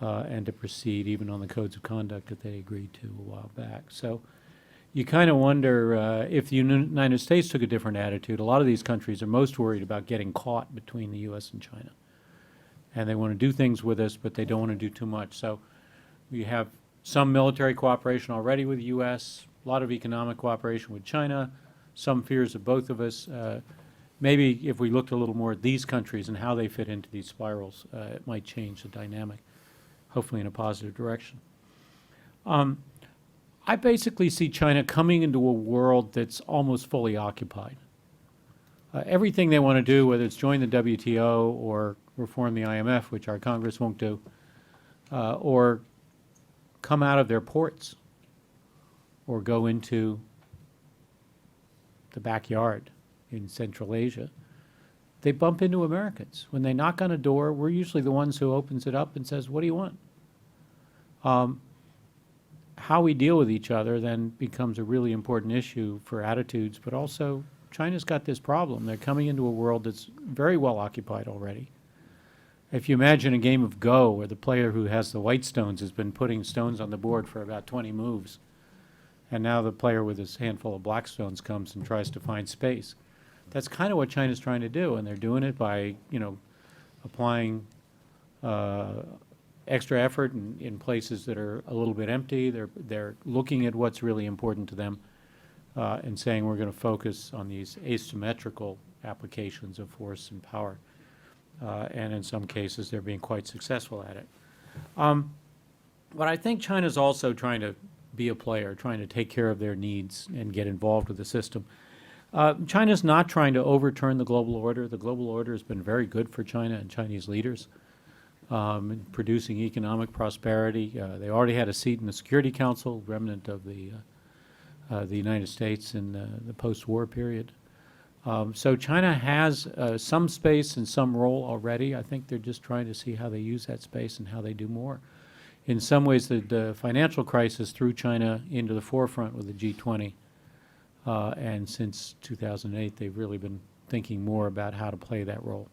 [SPEAKER 5] and to proceed even on the codes of conduct that they agreed to a while back. So you kind of wonder if the United States took a different attitude. A lot of these countries are most worried about getting caught between the U.S. and China. And they want to do things with us, but they don't want to do too much. So we have some military cooperation already with the U.S., a lot of economic cooperation with China, some fears of both of us. Maybe if we looked a little more at these countries and how they fit into these spirals, it might change the dynamic, hopefully in a positive direction. I basically see China coming into a world that's almost fully occupied. Everything they want to do, whether it's join the WTO or reform the IMF, which our Congress won't do, or come out of their ports, or go into the backyard in Central Asia, they bump into Americans. When they knock on a door, we're usually the ones who opens it up and says, what do you want? How we deal with each other then becomes a really important issue for attitudes, but also China's got this problem. They're coming into a world that's very well occupied already. If you imagine a game of Go where the player who has the white stones has been putting stones on the board for about 20 moves, and now the player with his handful of black stones comes and tries to find space. That's kind of what China's trying to do, and they're doing it by, applying extra effort in places that are a little bit empty. They're looking at what's really important to them and saying we're going to focus on these asymmetrical applications of force and power. And in some cases, they're being quite successful at it. But I think China's also trying to be a player, trying to take care of their needs and get involved with the system. China's not trying to overturn the global order. The global order has been very good for China and Chinese leaders in producing economic prosperity. They already had a seat in the Security Council, remnant of the United States in the post-war period. So China has some space and some role already. I think they're just trying to see how they use that space and how they do more. In some ways, the financial crisis threw China into the forefront with the G20. And since 2008, they've really been thinking more about how to play that role.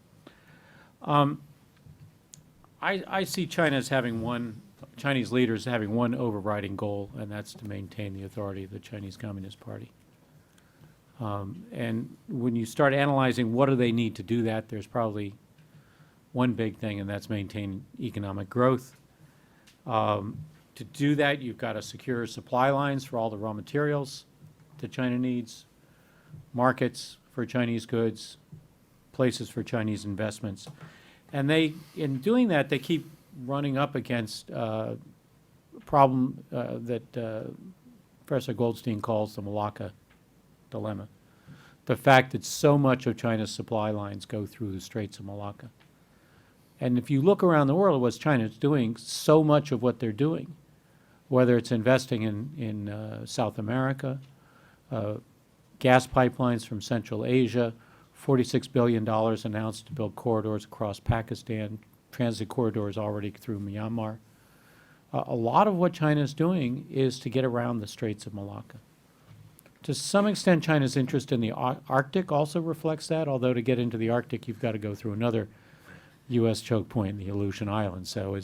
[SPEAKER 5] I see China as having one Chinese leaders having one overriding goal, and that's to maintain the authority of the Chinese Communist Party. And when you start analyzing what do they need to do that, there's probably one big thing, and that's maintain economic growth. To do that, you've got to secure supply lines for all the raw materials that China needs, markets for Chinese goods, places for Chinese investments. And they, in doing that, they keep running up against a problem that Professor Goldstein calls the Malacca dilemma. The fact that so much of China's supply lines go through the Straits of Malacca. And if you look around the world at what China's doing, so much of what they're doing, whether it's investing in South America, gas pipelines from Central Asia, $46 billion announced to build corridors across Pakistan, transit corridors already through Myanmar. A lot of what China is doing is to get around the Straits of Malacca. To some extent, China's interest in the Arctic also reflects that, although to get into the Arctic, you've got to go through another U.S. choke point, the Aleutian Islands. So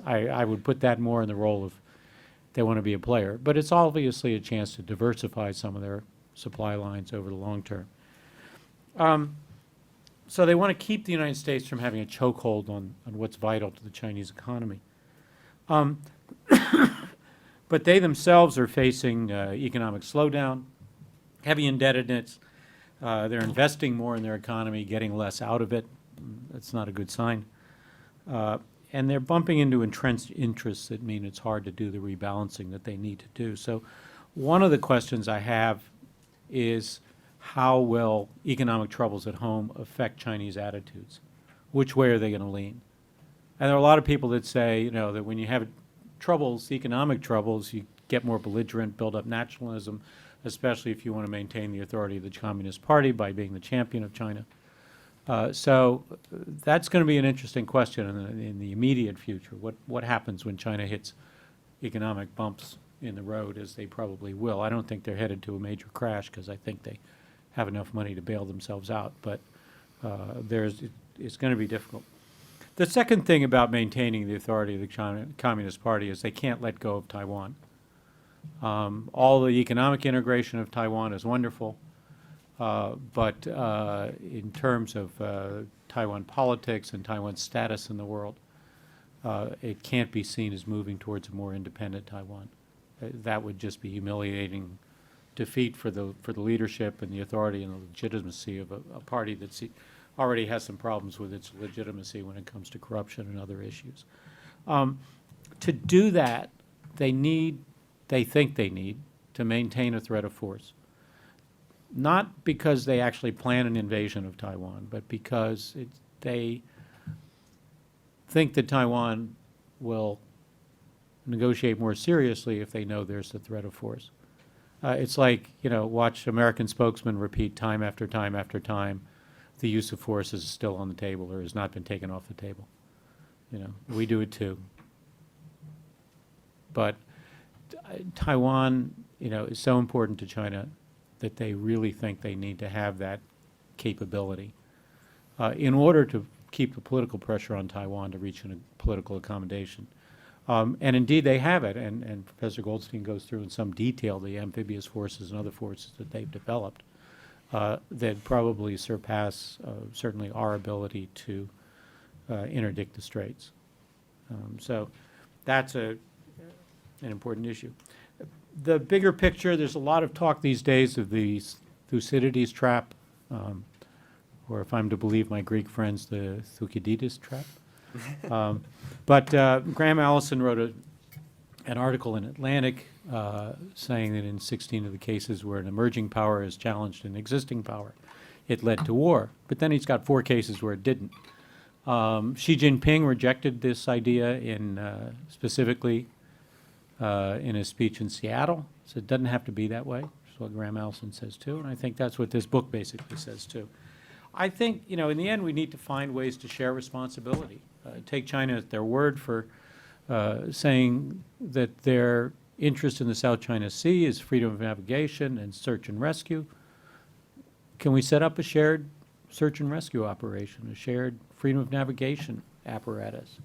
[SPEAKER 5] I would put that more in the role of they want to be a player. But it's obviously a chance to diversify some of their supply lines over the long term. So they want to keep the United States from having a chokehold on what's vital to the Chinese economy. But they themselves are facing economic slowdown, heavy indebtedness. They're investing more in their economy, getting less out of it. That's not a good sign. And they're bumping into entrenched interests that mean it's hard to do the rebalancing that they need to do. So one of the questions I have is how will economic troubles at home affect Chinese attitudes? Which way are they going to lean? And there are a lot of people that say, you know, that when you have troubles, economic troubles, you get more belligerent, build up nationalism, especially if you want to maintain the authority of the Communist Party by being the champion of China. So that's going to be an interesting question in the immediate future. What happens when China hits economic bumps in the road, as they probably will? I don't think they're headed to a major crash because I think they have enough money to bail themselves out, but it's going to be difficult. The second thing about maintaining the authority of the Communist Party is they can't let go of Taiwan. All the economic integration of Taiwan is wonderful, but in terms of Taiwan politics and Taiwan's status in the world, it can't be seen as moving towards a more independent Taiwan. That would just be humiliating defeat for the leadership and the authority and the legitimacy of a party that already has some problems with its legitimacy when it comes to corruption and other issues. To do that, they think they need to maintain a threat of force. Not because they actually plan an invasion of Taiwan, but because they think that Taiwan will negotiate more seriously if they know there's a threat of force. It's like, you know, watch American spokesmen repeat time after time after time, the use of force is still on the table or has not been taken off the table. You know, we do it too. But Taiwan, you know, is so important to China that they really think they need to have that capability in order to keep the political pressure on Taiwan to reach a political accommodation. And indeed, they have it, and Professor Goldstein goes through in some detail the amphibious forces and other forces that they've developed that probably surpass certainly our ability to interdict the straits. So that's an important issue. The bigger picture, there's a lot of talk these days of the Thucydides trap, or if I'm to believe my Greek friends, the Thucydides trap. But Graham Allison wrote an article in Atlantic saying that in 16 of the cases where an emerging power has challenged an existing power, it led to war. But then he's got 4 cases where it didn't. Xi Jinping rejected this idea specifically in his speech in Seattle. So it doesn't have to be that way, which is what Graham Allison says too. And I think that's what this book basically says too. I think, you know, in the end, we need to find ways to share responsibility. Take China at their word for saying that their interest in the South China Sea is freedom of navigation and search and rescue. Can we set up a shared search and rescue operation, a shared freedom of navigation apparatus?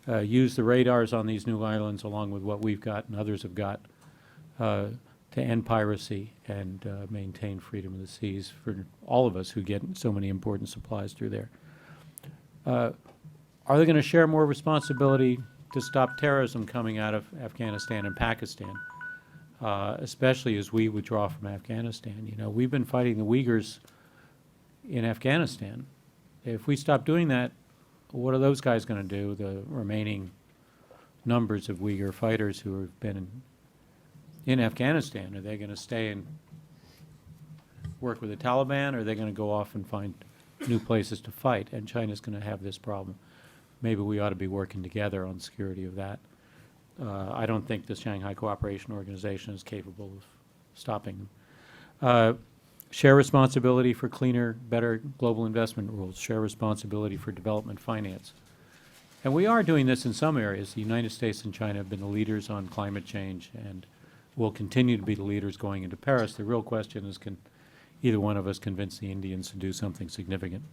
[SPEAKER 5] use the radars on these new islands along with what we've got and others have got to end piracy and maintain freedom of the seas for all of us who get so many important supplies through there. Are they going to share more responsibility to stop terrorism coming out of Afghanistan and Pakistan, especially as we withdraw from Afghanistan? You know, we've been fighting the Uyghurs in Afghanistan. If we stop doing that, what are those guys going to do, the remaining numbers of Uyghur fighters who have been in Afghanistan? Are they going to stay and work with the Taliban, or are they going to go off and find new places to fight? And China's going to have this problem. Maybe we ought to be working together on security of that. I don't think the Shanghai Cooperation Organization is capable of stopping them. Share responsibility for cleaner, better global investment rules. Share responsibility for development finance. And we are doing this in some areas. The United States and China have been the leaders on climate change and will continue to be the leaders going into Paris. The real question is, can either one of us convince the Indians to do something significant?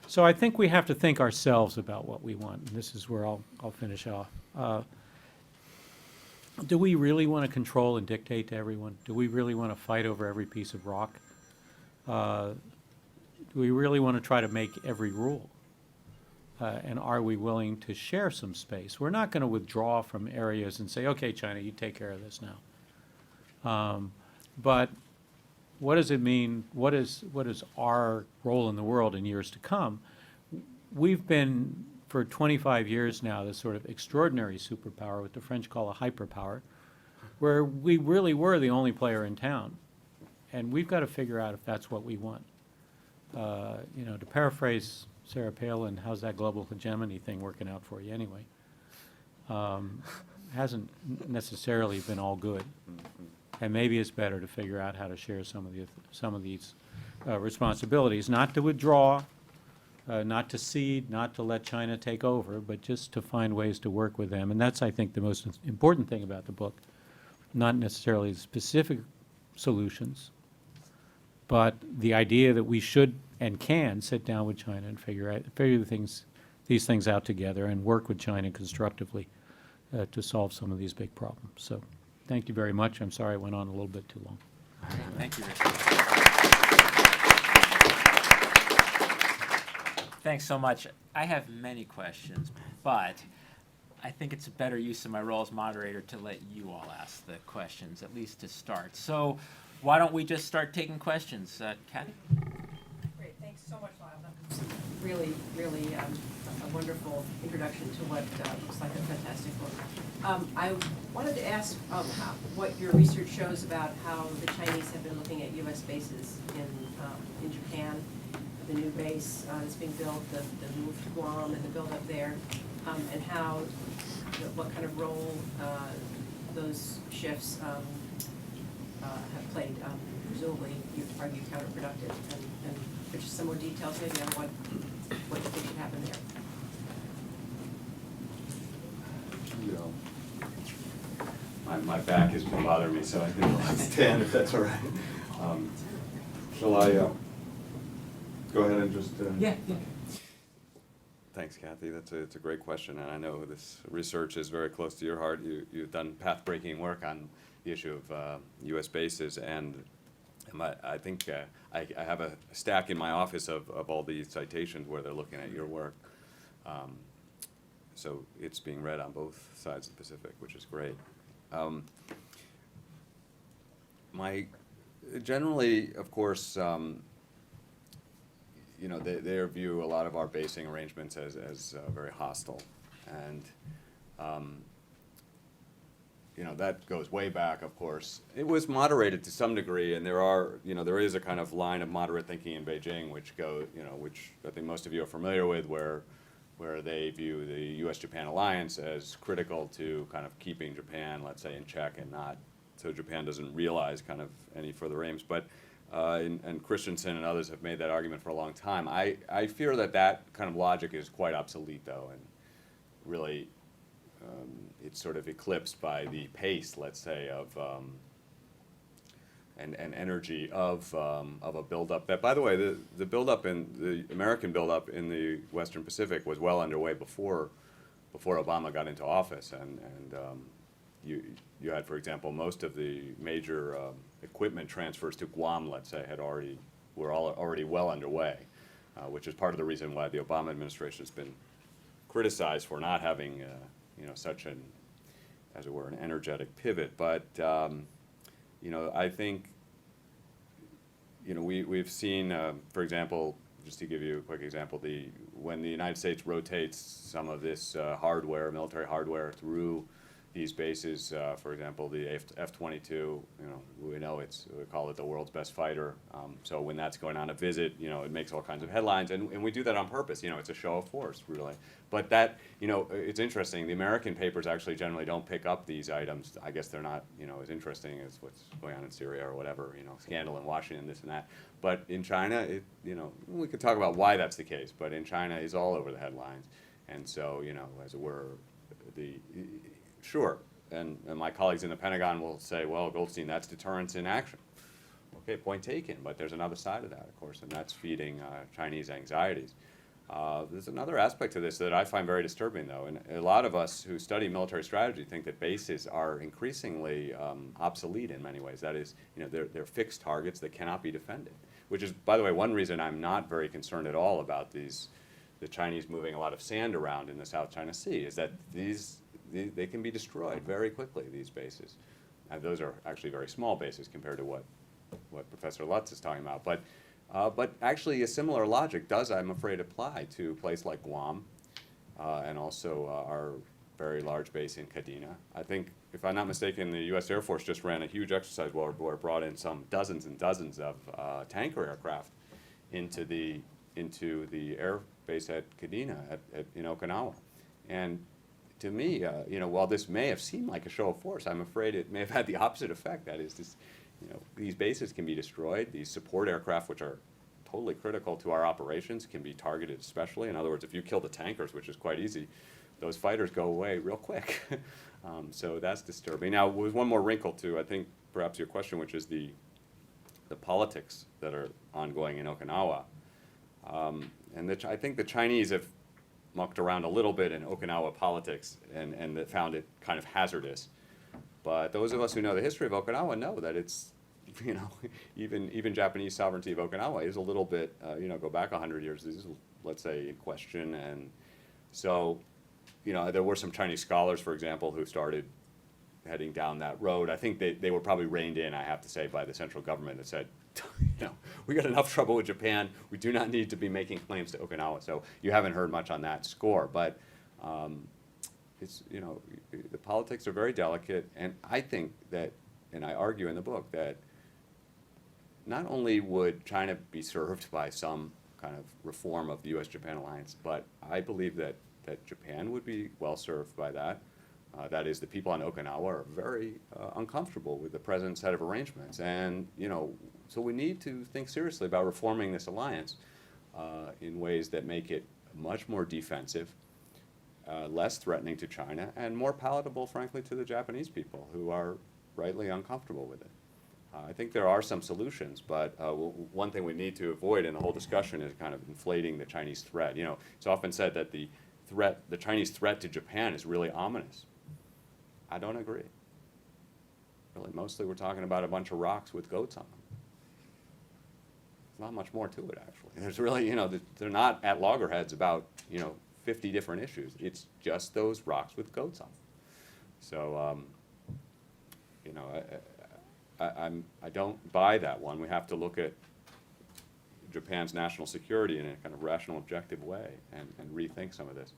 [SPEAKER 5] So I think we have to think ourselves about what we want. And this is where I'll finish off. Do we really want to control and dictate to everyone? Do we really want to fight over every piece of rock? Do we really want to try to make every rule? And are we willing to share some space? We're not going to withdraw from areas and say, okay, China, you take care of this now. But what does it mean? What is our role in the world in years to come? We've been, for 25 years now, this sort of extraordinary superpower, what the French call a hyperpower, where we really were the only player in town. And we've got to figure out if that's what we want. You know, to paraphrase Sarah Palin, how's that global hegemony thing working out for you anyway? Hasn't necessarily been all good. And maybe it's better to figure out how to share some of these responsibilities, not to withdraw, not to cede, not to let China take over, but just to find ways to work with them. And that's, I think, the most important thing about the book, not necessarily the specific solutions, but the idea that we should and can sit down with China and figure these things out together and work with China constructively to solve some of these big problems. So thank you very much. I'm sorry I went on a little bit too long.
[SPEAKER 2] Thank you, Richard. Thanks so much. I have many questions, but I think it's a better use of my role as moderator to let you all ask the questions, at least to start. So why don't we just start taking questions? Kathy?
[SPEAKER 6] Great, thanks so much, Lyle. That was really, really a wonderful introduction to what looks like a fantastic book. I wanted to ask what your research shows about how the Chinese have been looking at U.S. bases in Japan, the new base that's being built, the move to Guam and the build-up there, and how, what kind of role those shifts have played. Presumably, you argue counterproductive, and just some more details maybe on what you think should happen there.
[SPEAKER 3] My back has been bothering me, so I think I'll stand if that's all right. Shall I go ahead and just...
[SPEAKER 2] Yeah.
[SPEAKER 3] Thanks, Kathy. It's a great question, and I know this research is very close to your heart. You've done path-breaking work on the issue of U.S. bases, and I think I have a stack in my office of all these citations where they're looking at your work. So it's being read on both sides of the Pacific, which is great. Generally, of course, you know, they view a lot of our basing arrangements as very hostile, and you know, that goes way back. Of course, it was moderated to some degree, and there is a kind of line of moderate thinking in Beijing, which I think most of you are familiar with, where they view the U.S.-Japan alliance as critical to kind of keeping Japan, let's say, in check, and not so Japan doesn't realize kind of any further aims. But and Christensen and others have made that argument for a long time. I fear that kind of logic is quite obsolete, though, and really it's sort of eclipsed by the pace, let's say, of and energy of a buildup that, by the way, the buildup in the American buildup in the Western Pacific was well underway before before Obama got into office, and you had, for example, most of the major equipment transfers to Guam, let's say, were already well underway, which is part of the reason why the Obama administration has been criticized for not having, such an, as it were, an energetic pivot. But I think, we've seen, for example, just to give you a quick example, when the United States rotates some of this hardware, military hardware, through these bases, for example, the F-22, we call it the world's best fighter. So when that's going on a visit, it makes all kinds of headlines, and we do that on purpose. It's a show of force, really. But that, it's interesting. The American papers actually generally don't pick up these items. I guess they're not, as interesting as what's going on in Syria or whatever, scandal in Washington, this and that. But in China, we could talk about why that's the case, but in China, it's all over the headlines. And so, as it were, sure, and my colleagues in the Pentagon will say, well, Goldstein, that's deterrence in action. Okay, point taken, but there's another side of that, of course, and that's feeding Chinese anxieties. There's another aspect to this that I find very disturbing, though, and a lot of us who study military strategy think that bases are increasingly obsolete in many ways. That is, they're fixed targets that cannot be defended, which is, by the way, one reason I'm not very concerned at all about the Chinese moving a lot of sand around in the South China Sea, is that they can be destroyed very quickly, these bases. And those are actually very small bases compared to what Professor Lutz is talking about. But actually a similar logic does, I'm afraid, apply to a place like Guam and also our very large base in Kadena. I think, if I'm not mistaken, the U.S. Air Force just ran a huge exercise where it brought in some dozens and dozens of tanker aircraft into the air base at Kadena in Okinawa. And to me, while this may have seemed like a show of force, I'm afraid it may have had the opposite effect. That is, these bases can be destroyed. These support aircraft, which are totally critical to our operations, can be targeted especially. In other words, if you kill the tankers, which is quite easy, those fighters go away real quick. So that's disturbing. Now, there's one more wrinkle to, I think, perhaps your question, which is the politics that are ongoing in Okinawa. And I think the Chinese have mucked around a little bit in Okinawa politics and that found it kind of hazardous. But those of us who know the history of Okinawa know that it's, even Japanese sovereignty of Okinawa is a little bit, go back 100 years, this is, let's say, in question. And so, there were some Chinese scholars, for example, who started heading down that road. I think they were probably reined in, I have to say, by the central government that said, we got enough trouble with Japan. We do not need to be making claims to Okinawa. So you haven't heard much on that score. But it's, the politics are very delicate. And I think that, and I argue in the book, that not only would China be served by some kind of reform of the U.S.-Japan alliance, but I believe that Japan would be well served by that. That is, the people on Okinawa are very uncomfortable with the present set of arrangements. And, so we need to think seriously about reforming this alliance in ways that make it much more defensive, less threatening to China, and more palatable, frankly, to the Japanese people, who are rightly uncomfortable with it. I think there are some solutions, but one thing we need to avoid in the whole discussion is kind of inflating the Chinese threat. It's often said that the Chinese threat to Japan is really ominous. I don't agree. Really, mostly we're talking about a bunch of rocks with goats on them. There's not much more to it, actually. There's really, they're not at loggerheads about, 50 different issues. It's just those rocks with goats on them. So, I don't buy that one. We have to look at Japan's national security in a kind of rational, objective way and rethink some of this.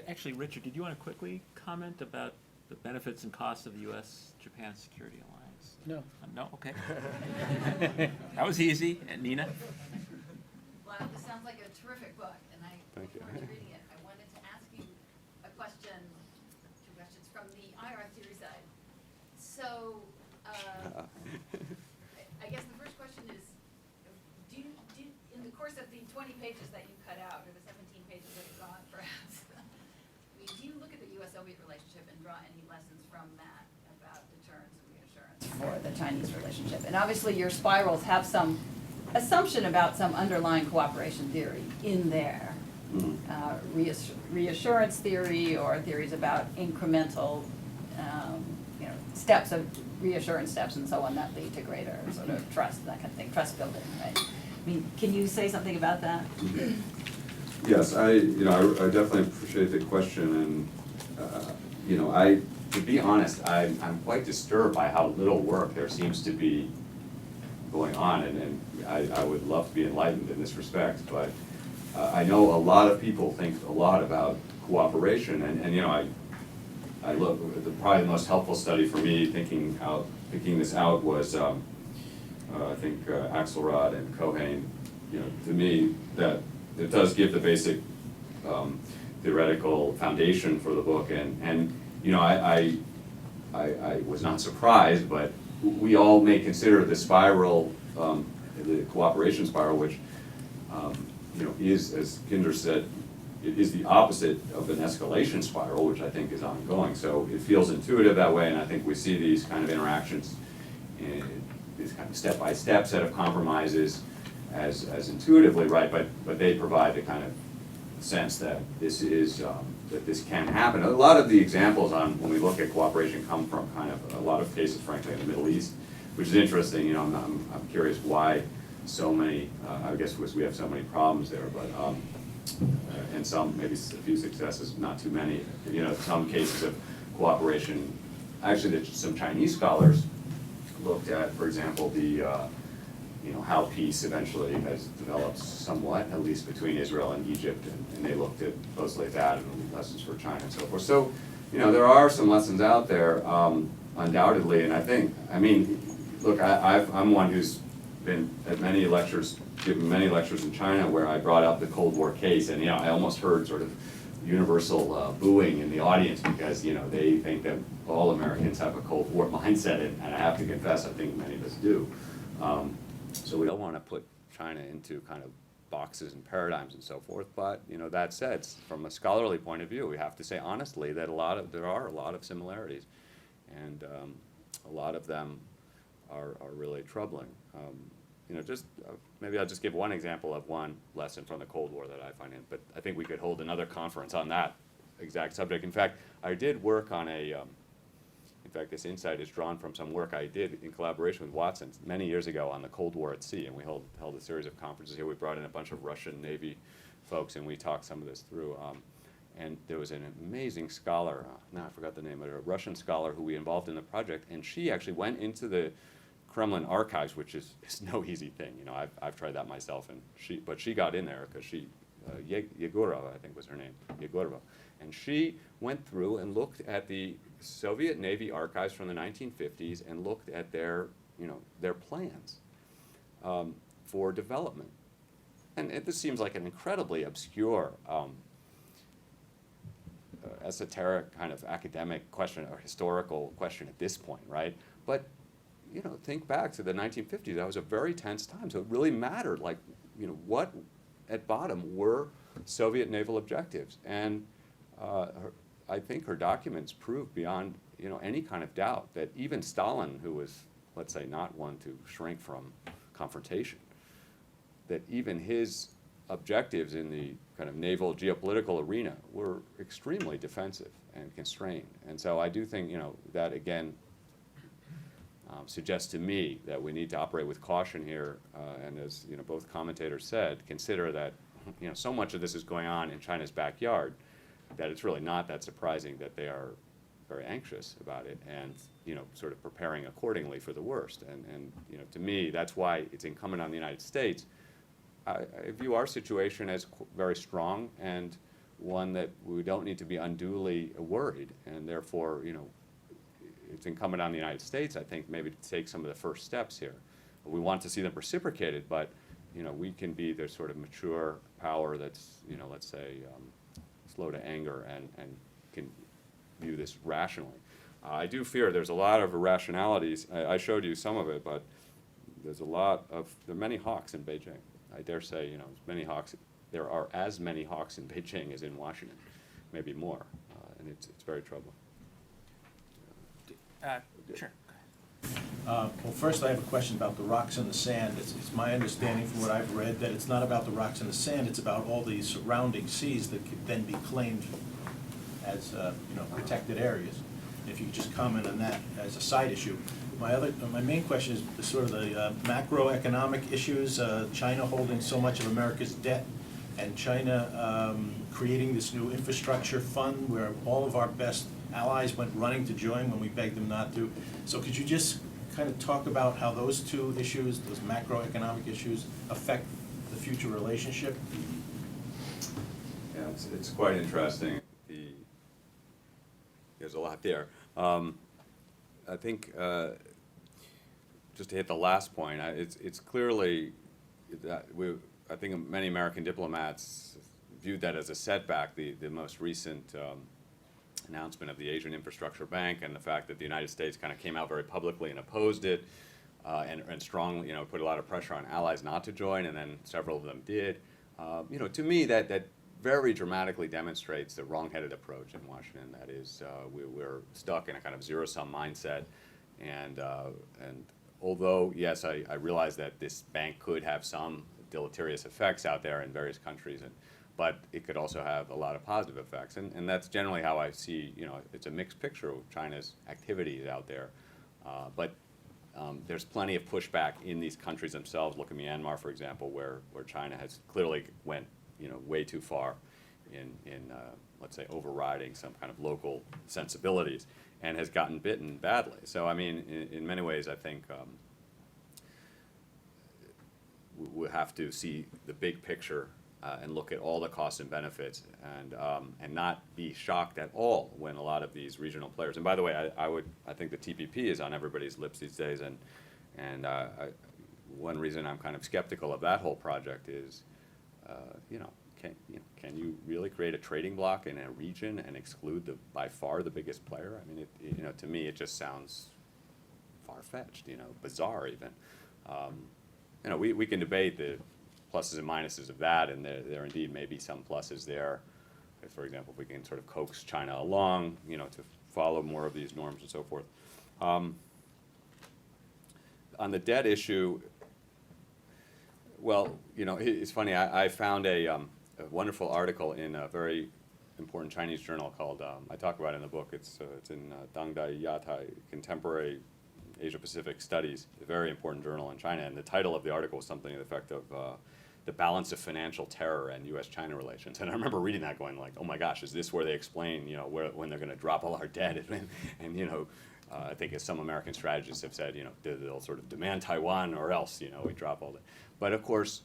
[SPEAKER 2] Actually, Richard, did you want to quickly comment about the benefits and costs of the U.S.-Japan Security Alliance?
[SPEAKER 5] No.
[SPEAKER 2] No? Okay. That was easy. And Nina?
[SPEAKER 7] Well, this sounds like a terrific book, and I look forward to reading it. I wanted to ask you a question, two questions from the IR theory side. So, I guess the first question is, in the course of the 20 pages that you cut out, or the 17 pages that are gone, perhaps, do you look at the U.S.-Soviet relationship and draw any lessons from that about deterrence and reassurance for the Chinese relationship? And obviously your spirals have some assumption about some underlying cooperation theory in there. reassurance theory or theories about incremental, steps of reassurance steps and so on that lead to greater sort of trust, that kind of thing, trust building, right? I mean, can you say something about that?
[SPEAKER 8] Yes, I definitely appreciate the question, and, to be honest, I'm quite disturbed by how little work there seems to be going on, and I would love to be enlightened in this respect, but I know a lot of people think a lot about cooperation, and I look, probably the most helpful study for me picking this out was, I think Axelrod and Cohen, to me, that it does give the basic theoretical foundation for the book, and I was not surprised, but we all may consider the spiral, the cooperation spiral, which is, as Kinder said, it is the opposite of an escalation spiral, which I think is ongoing. So it feels intuitive that way, and I think we see these kind of interactions, in these kind of step-by-step set of compromises as intuitively right, but they provide the kind of sense that this is that this can happen. A lot of the examples on when we look at cooperation come from kind of a lot of cases, frankly, in the Middle East, which is interesting. I'm curious why so many. I guess we have so many problems there, but and some maybe a few successes, not too many. Some cases of cooperation. Actually, some Chinese scholars looked at, for example, the how peace eventually has developed somewhat, at least between Israel and Egypt, and they looked at closely at that and lessons for China and so forth. So, there are some lessons out there, undoubtedly, and look, I'm one who's been at many lectures, given many lectures in China where I brought up the Cold War case, and I almost heard sort of universal booing in the audience because they think that all Americans have a Cold War mindset, and I have to confess, I think many of us do. So we don't want to put China into kind of boxes and paradigms and so forth, but that said, from a scholarly point of view, we have to say honestly that there are a lot of similarities, and a lot of them are really troubling. Maybe I'll just give one example of one lesson from the Cold War that I find but I think we could hold another conference on that exact subject. In fact, I did work on in fact, this insight is drawn from some work I did in collaboration with Watson many years ago on the Cold War at sea, and we held a series of conferences here. We brought in a bunch of Russian Navy folks, and we talked some of this through. And there was an amazing scholar, now I forgot the name of it, a Russian scholar who we involved in the project, and she actually went into the Kremlin archives, which is no easy thing. I've tried that myself, but she got in there because Yegorova, I think was her name, Yegorova, and she went through and looked at the Soviet Navy archives from the 1950s and looked at their plans for development. And this seems like an incredibly obscure, esoteric kind of academic question or historical question at this point, right? But think back to the 1950s. That was a very tense time, so it really mattered. What at bottom were Soviet naval objectives, and I think her documents prove beyond any kind of doubt that even Stalin, who was, let's say, not one to shrink from confrontation, that even his objectives in the kind of naval geopolitical arena were extremely defensive and constrained. And so I do think that again suggests to me that we need to operate with caution here, and as both commentators said, consider that so much of this is going on in China's backyard that it's really not that surprising that they are very anxious about it and sort of preparing accordingly for the worst. And to me, that's why it's incumbent on the United States. I view our situation as very strong and one that we don't need to be unduly worried, and therefore it's incumbent on the United States, I think, maybe to take some of the first steps here. We want to see them reciprocated, but we can be the sort of mature power that's let's say slow to anger and can view this rationally. I do fear there's a lot of irrationalities. I showed you some of it, but there are many hawks in Beijing. I dare say, there are as many hawks in Beijing as in Washington, maybe more, and it's very troubling.
[SPEAKER 2] Sure.
[SPEAKER 9] Well, first I have a question about the rocks in the sand. It's my understanding from what I've read that it's not about the rocks in the sand, it's about all the surrounding seas that could then be claimed as, protected areas. If you could just comment on that as a side issue. My main question is sort of the macroeconomic issues, China holding so much of America's debt, and China creating this new infrastructure fund where all of our best allies went running to join when we begged them not to. So could you just kind of talk about how those two issues, those macroeconomic issues, affect the future relationship?
[SPEAKER 8] Yeah, it's quite interesting. There's a lot there. I think, just to hit the last point, it's clearly that I think many American diplomats viewed that as a setback, the most recent announcement of the Asian Infrastructure Bank and the fact that the United States kind of came out very publicly and opposed it, and strongly, put a lot of pressure on allies not to join, and then several of them did. To me, that very dramatically demonstrates the wrong-headed approach in Washington. That is, we're stuck in a kind of zero-sum mindset, and although, yes, I realize that this bank could have some deleterious effects out there in various countries, but it could also have a lot of positive effects, and that's generally how I see, it's a mixed picture of China's activities out there, but there's plenty of pushback in these countries themselves. Look at Myanmar, for example, where China has clearly went way too far in let's say, overriding some kind of local sensibilities, and has gotten bitten badly. So, I mean, in many ways, I think we have to see the big picture and look at all the costs and benefits, and not be shocked at all when a lot of these regional players. And by the way, I think the TPP is on everybody's lips these days, and one reason I'm kind of skeptical of that whole project is, can you really create a trading bloc in a region and exclude by far the biggest player? I mean, to me, it just sounds far-fetched, bizarre even. We can debate the pluses and minuses of that, and there indeed may be some pluses there. If, for example, if we can sort of coax China along, to follow more of these norms and so forth. On the debt issue, well, it's funny. I found a wonderful article in a very important Chinese journal called, I talk about it in the book, it's in Dangdai Yatai, Contemporary Asia-Pacific Studies, a very important journal in China, and the title of the article was something to the effect of The Balance of Financial Terror and U.S.-China Relations. And I remember reading that going like, oh my gosh, is this where they explain, when they're going to drop all our debt? And I think as some American strategists have said, they'll sort of demand Taiwan or else, we drop all that. But of course,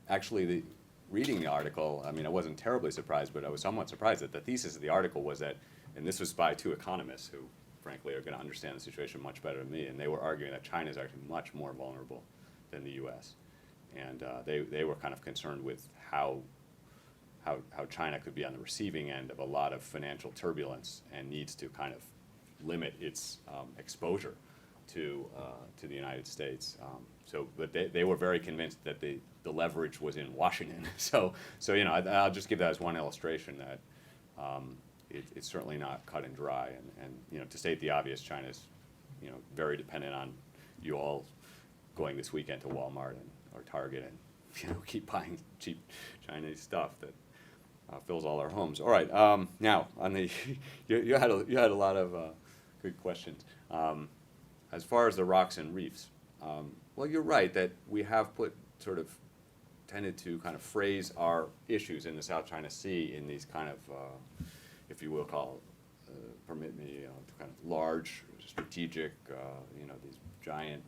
[SPEAKER 8] actually, reading the article, I mean, I wasn't terribly surprised, but I was somewhat surprised that the thesis of the article was that, and this was by two economists who, frankly, are going to understand the situation much better than me, and they were arguing that China is actually much more vulnerable than the U.S. And they were kind of concerned with how China could be on the receiving end of a lot of financial turbulence and needs to kind of limit its exposure to the United States. But they were very convinced that the leverage was in Washington. So I'll just give that as one illustration that it's certainly not cut and dry. And to state the obvious, China's very dependent on you all going this weekend to Walmart or Target and keep buying cheap Chinese stuff that fills all our homes. All right, now on the you had a lot of good questions. As far as the rocks and reefs, well, you're right that we have tended to kind of phrase our issues in the South China Sea in these kind of, if you will permit me, kind of large, strategic, these giant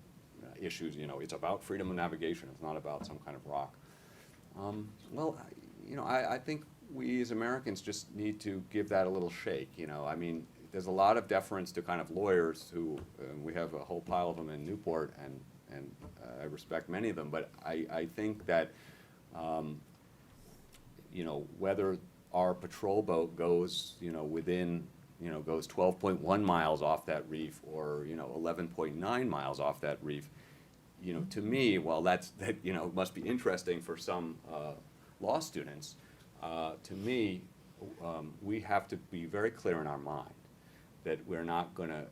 [SPEAKER 8] issues. It's about freedom of navigation. It's not about some kind of rock. Well, I think we as Americans just need to give that a little shake. I mean, there's a lot of deference to kind of lawyers who, we have a whole pile of them in Newport, and I respect many of them, but I think that, whether our patrol boat goes, goes 12.1 miles off that reef or, 11.9 miles off that reef, to me, while that must be interesting for some law students, to me, we have to be very clear in our mind that we're not going to,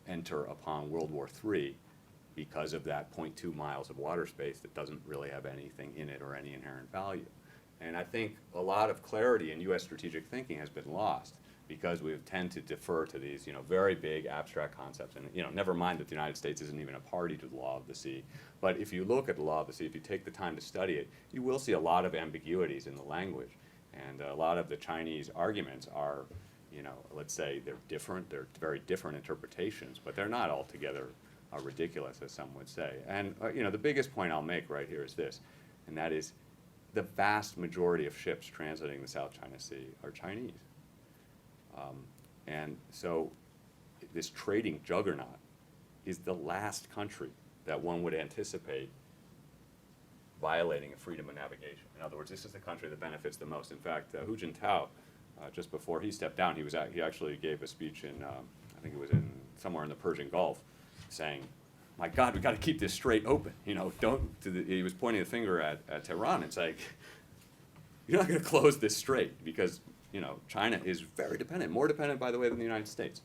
[SPEAKER 8] enter upon World War III because of that 0.2 miles of water space that doesn't really have anything in it or any inherent value. And I think a lot of clarity in U.S. strategic thinking has been lost because we tend to defer to these, very big abstract concepts. And, never mind that the United States isn't even a party to the law of the sea. But if you look at the law of the sea, if you take the time to study it, you will see a lot of ambiguities in the language. And a lot of the Chinese arguments are, let's say they're different, they're very different interpretations, but they're not altogether ridiculous, as some would say. And, the biggest point I'll make right here is this, and that is the vast majority of ships transiting the South China Sea are Chinese. And so this trading juggernaut is the last country that one would anticipate violating a freedom of navigation. In other words, this is the country that benefits the most. In fact, Hu Jintao, just before he stepped down, he actually gave a speech in, I think it was somewhere in the Persian Gulf, saying, "My God, we got to keep this strait open." He was pointing the finger at Tehran and saying, "You're not going to close this strait because China is very dependent, more dependent, by the way, than the United States."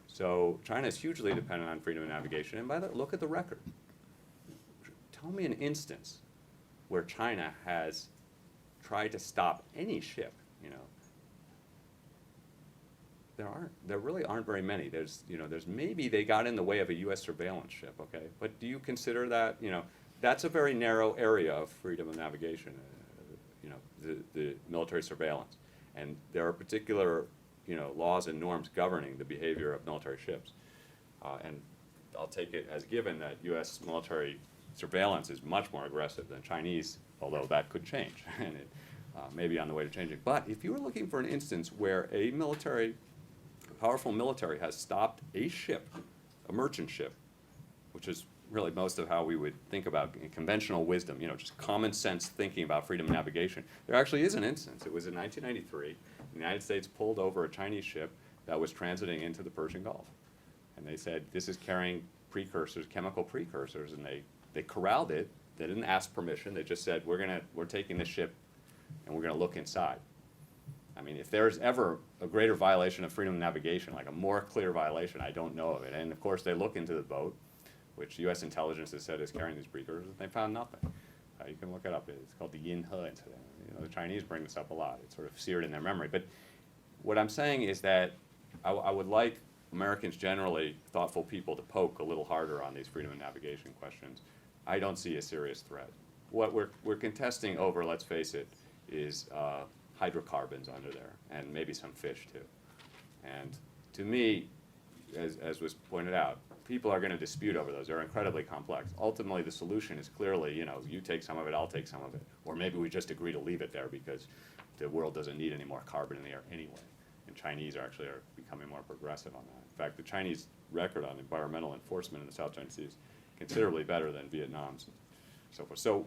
[SPEAKER 8] So China is hugely dependent on freedom of navigation. And look at the record. Tell me an instance where China has tried to stop any ship. There really aren't very many. There's maybe they got in the way of a U.S. surveillance ship, okay? But do you consider that, that's a very narrow area of freedom of navigation, the military surveillance. And there are particular, laws and norms governing the behavior of military ships. And I'll take it as given that U.S. military surveillance is much more aggressive than Chinese, although that could change, and it may be on the way to changing. But if you were looking for an instance where a powerful military has stopped a ship, a merchant ship, which is really most of how we would think about conventional wisdom, just common sense thinking about freedom of navigation. There actually is an instance. It was in 1993. The United States pulled over a Chinese ship that was transiting into the Persian Gulf. And they said, this is carrying precursors, chemical precursors, and they corralled it. They didn't ask permission. They just said, we're taking this ship and we're going to look inside. I mean, if there's ever a greater violation of freedom of navigation, like a more clear violation, I don't know of it. And of course, they look into the boat, which U.S. intelligence has said is carrying these precursors, and they found nothing. You can look it up. It's called the Yin He incident. The Chinese bring this up a lot. It's sort of seared in their memory. But what I'm saying is that I would like Americans generally, thoughtful people, to poke a little harder on these freedom of navigation questions. I don't see a serious threat. What we're contesting over, let's face it, is hydrocarbons under there, and maybe some fish too. And to me, as was pointed out, people are going to dispute over those. They're incredibly complex. Ultimately, the solution is clearly, you take some of it, I'll take some of it. Or maybe we just agree to leave it there because the world doesn't need any more carbon in the air anyway. And Chinese are becoming more progressive on that. In fact, the Chinese record on environmental enforcement in the South China Sea is considerably better than Vietnam's and so forth. So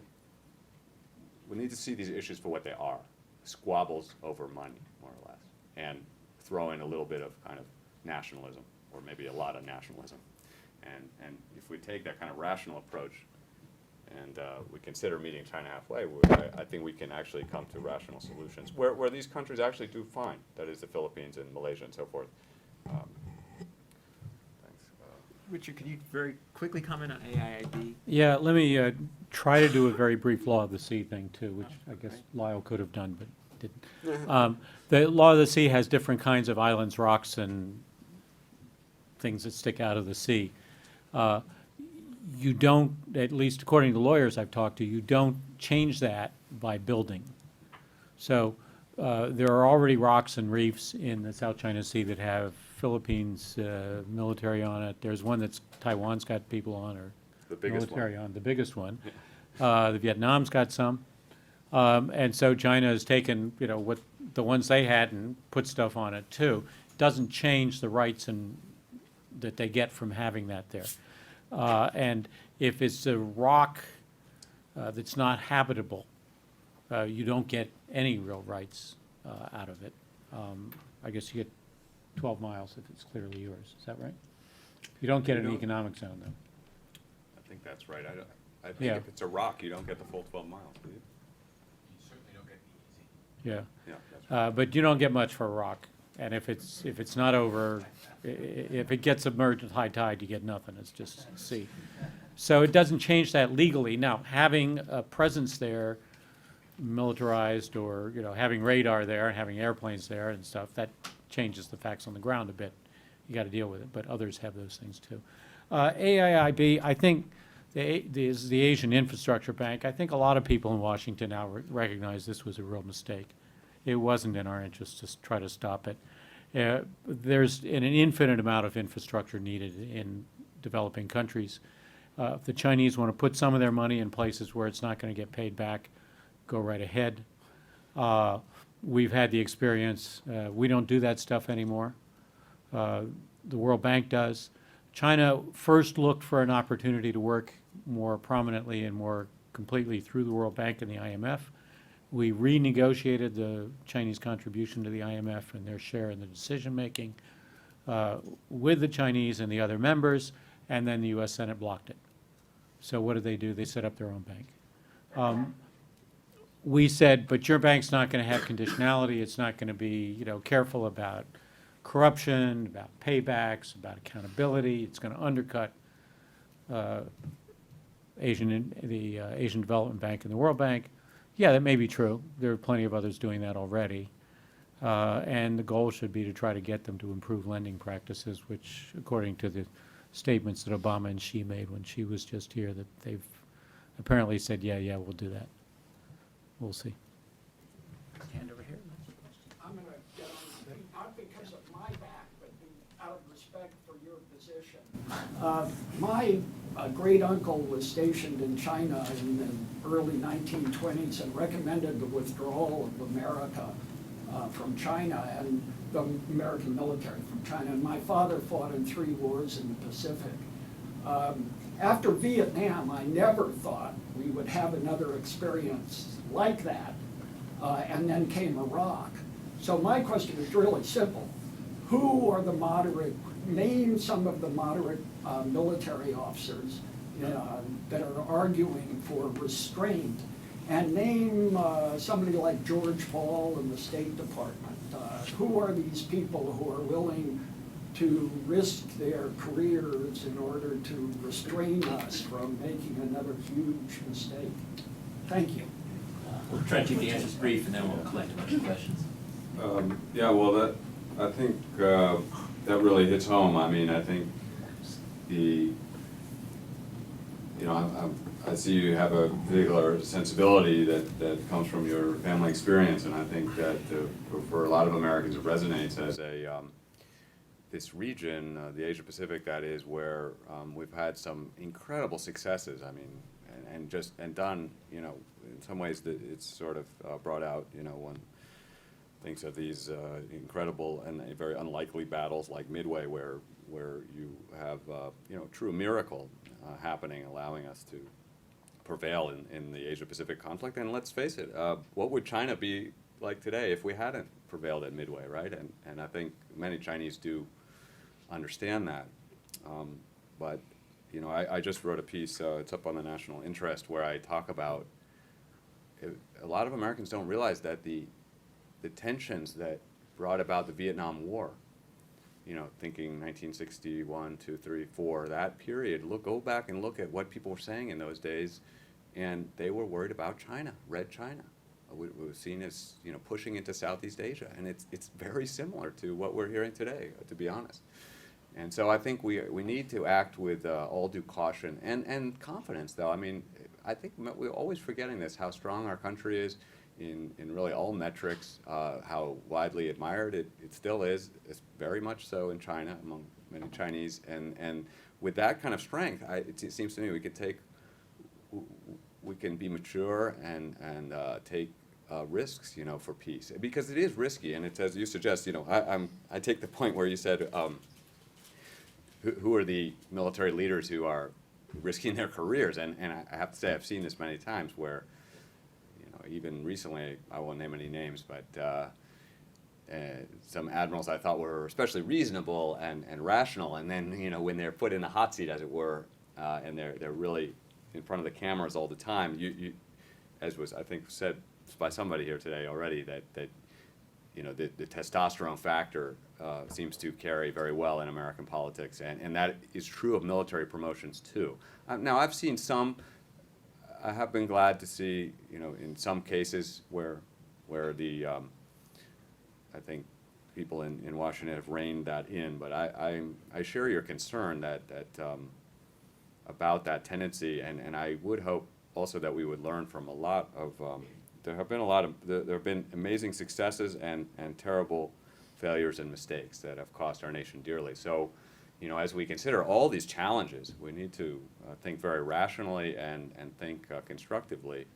[SPEAKER 8] we need to see these issues for what they are, squabbles over money, more or less, and throw in a little bit of kind of nationalism, or maybe a lot of nationalism. And if we take that kind of rational approach and we consider meeting China halfway, I think we can actually come to rational solutions where these countries actually do fine, that is the Philippines and Malaysia and so forth. Thanks.
[SPEAKER 2] Richard, could you very quickly comment on AIIB?
[SPEAKER 5] Yeah, let me try to do a very brief law of the sea thing too, which I guess Lyle could have done, but didn't. The law of the sea has different kinds of islands, rocks, and things that stick out of the sea. You don't, at least according to lawyers I've talked to, you don't change that by building. So there are already rocks and reefs in the South China Sea that have Philippines military on it. There's one that's Taiwan's got people on, or
[SPEAKER 8] The biggest
[SPEAKER 5] military
[SPEAKER 8] one.
[SPEAKER 5] on, the biggest one. The Vietnam's got some. And so China has taken, what the ones they had and put stuff on it too. Doesn't change the rights that they get from having that there. And if it's a rock that's not habitable, you don't get any real rights out of it. I guess you get 12 miles if it's clearly yours. Is that right? You don't get an economic zone, though.
[SPEAKER 8] I think that's right. I think
[SPEAKER 5] Yeah.
[SPEAKER 8] if it's a rock, you don't get the full 12 miles, do you?
[SPEAKER 9] You certainly don't get the easy.
[SPEAKER 5] Yeah.
[SPEAKER 8] Yeah, that's right.
[SPEAKER 5] But you don't get much for a rock. And if it's not over, if it gets submerged at high tide, you get nothing, it's just sea. So it doesn't change that legally. Now, having a presence there, militarized, or, you know, having radar there, having airplanes there and stuff, that changes the facts on the ground a bit. You gotta deal with it, but others have those things too. AIIB, I think, is the Asian Infrastructure Bank. I think a lot of people in Washington now recognize this was a real mistake. It wasn't in our interest to try to stop it. There's an infinite amount of infrastructure needed in developing countries. If the Chinese want to put some of their money in places where it's not going to get paid back, go right ahead. We've had the experience. We don't do that stuff anymore. The World Bank does. China first looked for an opportunity to work more prominently and more completely through the World Bank and the IMF. We renegotiated the Chinese contribution to the IMF and their share in the decision-making with the Chinese and the other members, and then the US Senate blocked it. So what did they do? They set up their own bank. We said, but your bank's not going to have conditionality. It's not going to be, you know, careful about corruption, about paybacks, about accountability. It's going to undercut the Asian Development Bank and the World Bank. Yeah, that may be true. There are plenty of others doing that already. And the goal should be to try to get them to improve lending practices, which, according to the statements that Obama and Xi made when she was just here, that they've apparently said, yeah, we'll do that. We'll see.
[SPEAKER 2] Hand over here.
[SPEAKER 10] I'm going to get on, not because of my back, but out of respect for your position. My great uncle was stationed in China in the early 1920s and recommended the withdrawal of America from China and the American military from China. And my father fought in 3 wars in the Pacific. After Vietnam, I never thought we would have another experience like that. And then came Iraq. So my question is really simple. Who are the moderate, name some of the moderate military officers that are arguing for restraint, and name somebody like George Ball in the State Department. Who are these people who are willing to risk their careers in order to restrain us from making another huge mistake? Thank you.
[SPEAKER 2] We'll try to keep the answers brief, and then we'll collect a bunch of questions.
[SPEAKER 8] Yeah, well, I think that really hits home. I mean, I think I see you have a particular sensibility that comes from your family experience, and I think that for a lot of Americans it resonates as this region, the Asia Pacific, that is, where we've had some incredible successes. I mean, and done, you know, in some ways that it's sort of brought out, you know, one thinks of these incredible and very unlikely battles like Midway, where you have, you know, true miracle happening, allowing us to prevail in the Asia-Pacific conflict. And let's face it, what would China be like today if we hadn't prevailed at Midway, right? And I think many Chinese do understand that. But, you know, I just wrote a piece, it's up on the National Interest, where I talk about a lot of Americans don't realize that the tensions that brought about the Vietnam War, you know, thinking 1961, 2, 3, 4, that period, go back and look at what people were saying in those days, and they were worried about China, Red China. It was seen as, you know, pushing into Southeast Asia, and it's very similar to what we're hearing today, to be honest. And so I think we need to act with all due caution and confidence, though. I mean, I think we're always forgetting this, how strong our country is in really all metrics, how widely admired it still is. It's very much so in China, among many Chinese. And with that kind of strength, it seems to me we can be mature and take risks, you know, for peace. Because it is risky, and it's, as you suggest, you know, I take the point where you said, who are the military leaders who are risking their careers? And I have to say, I've seen this many times where, you know, even recently, I won't name any names, but some admirals I thought were especially reasonable and rational, and then, you know, when they're put in the hot seat, as it were, and they're really in front of the cameras all the time, you as was, I think, said by somebody here today already, that
[SPEAKER 3] you know, the testosterone factor seems to carry very well in American politics, and that is true of military promotions too. Now, I've seen some. I have been glad to see, you know, in some cases where the I think people in Washington have reined that in, but I share your concern that about that tendency, and I would hope also that we would learn from a lot of. There have been amazing successes and terrible failures and mistakes that have cost our nation dearly. So, you know, as we consider all these challenges, we need to think very rationally and think constructively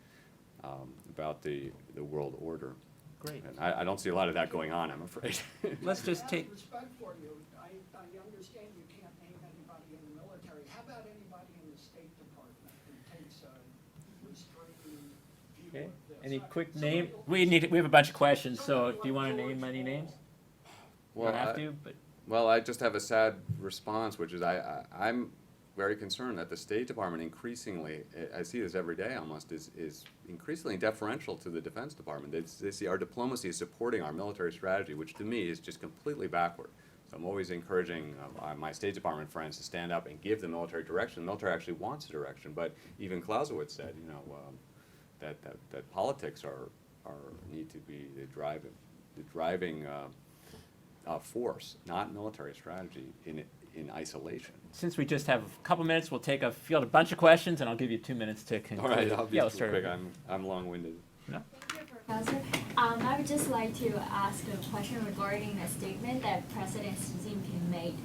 [SPEAKER 3] about the world order.
[SPEAKER 2] Great.
[SPEAKER 3] And I don't see a lot of that going on, I'm afraid.
[SPEAKER 2] Let's just take.
[SPEAKER 10] Out of respect for you, I understand you can't name anybody in the military. How about anybody in the State Department who takes a restraining view
[SPEAKER 2] Okay.
[SPEAKER 10] of this?
[SPEAKER 2] Any quick name? We have a bunch of questions, so do you want to name any names? You don't have to, but.
[SPEAKER 3] Well, I just have a sad response, which is I'm very concerned that the State Department increasingly, I see this every day almost, is increasingly deferential to the Defense Department. They see our diplomacy is supporting our military strategy, which to me is just completely backward. So I'm always encouraging my State Department friends to stand up and give the military direction. The military actually wants direction, but even Clausewitz said, you know, that politics need to be the driving force, not military strategy in isolation.
[SPEAKER 2] Since we just have a couple minutes, we'll field a bunch of questions, and I'll give you 2 minutes to conclude.
[SPEAKER 3] All right, I'll be
[SPEAKER 2] let's start
[SPEAKER 3] quick.
[SPEAKER 2] over.
[SPEAKER 3] I'm long-winded.
[SPEAKER 2] No?
[SPEAKER 11] Professor, I would just like to ask a question regarding a statement that President Xi Jinping made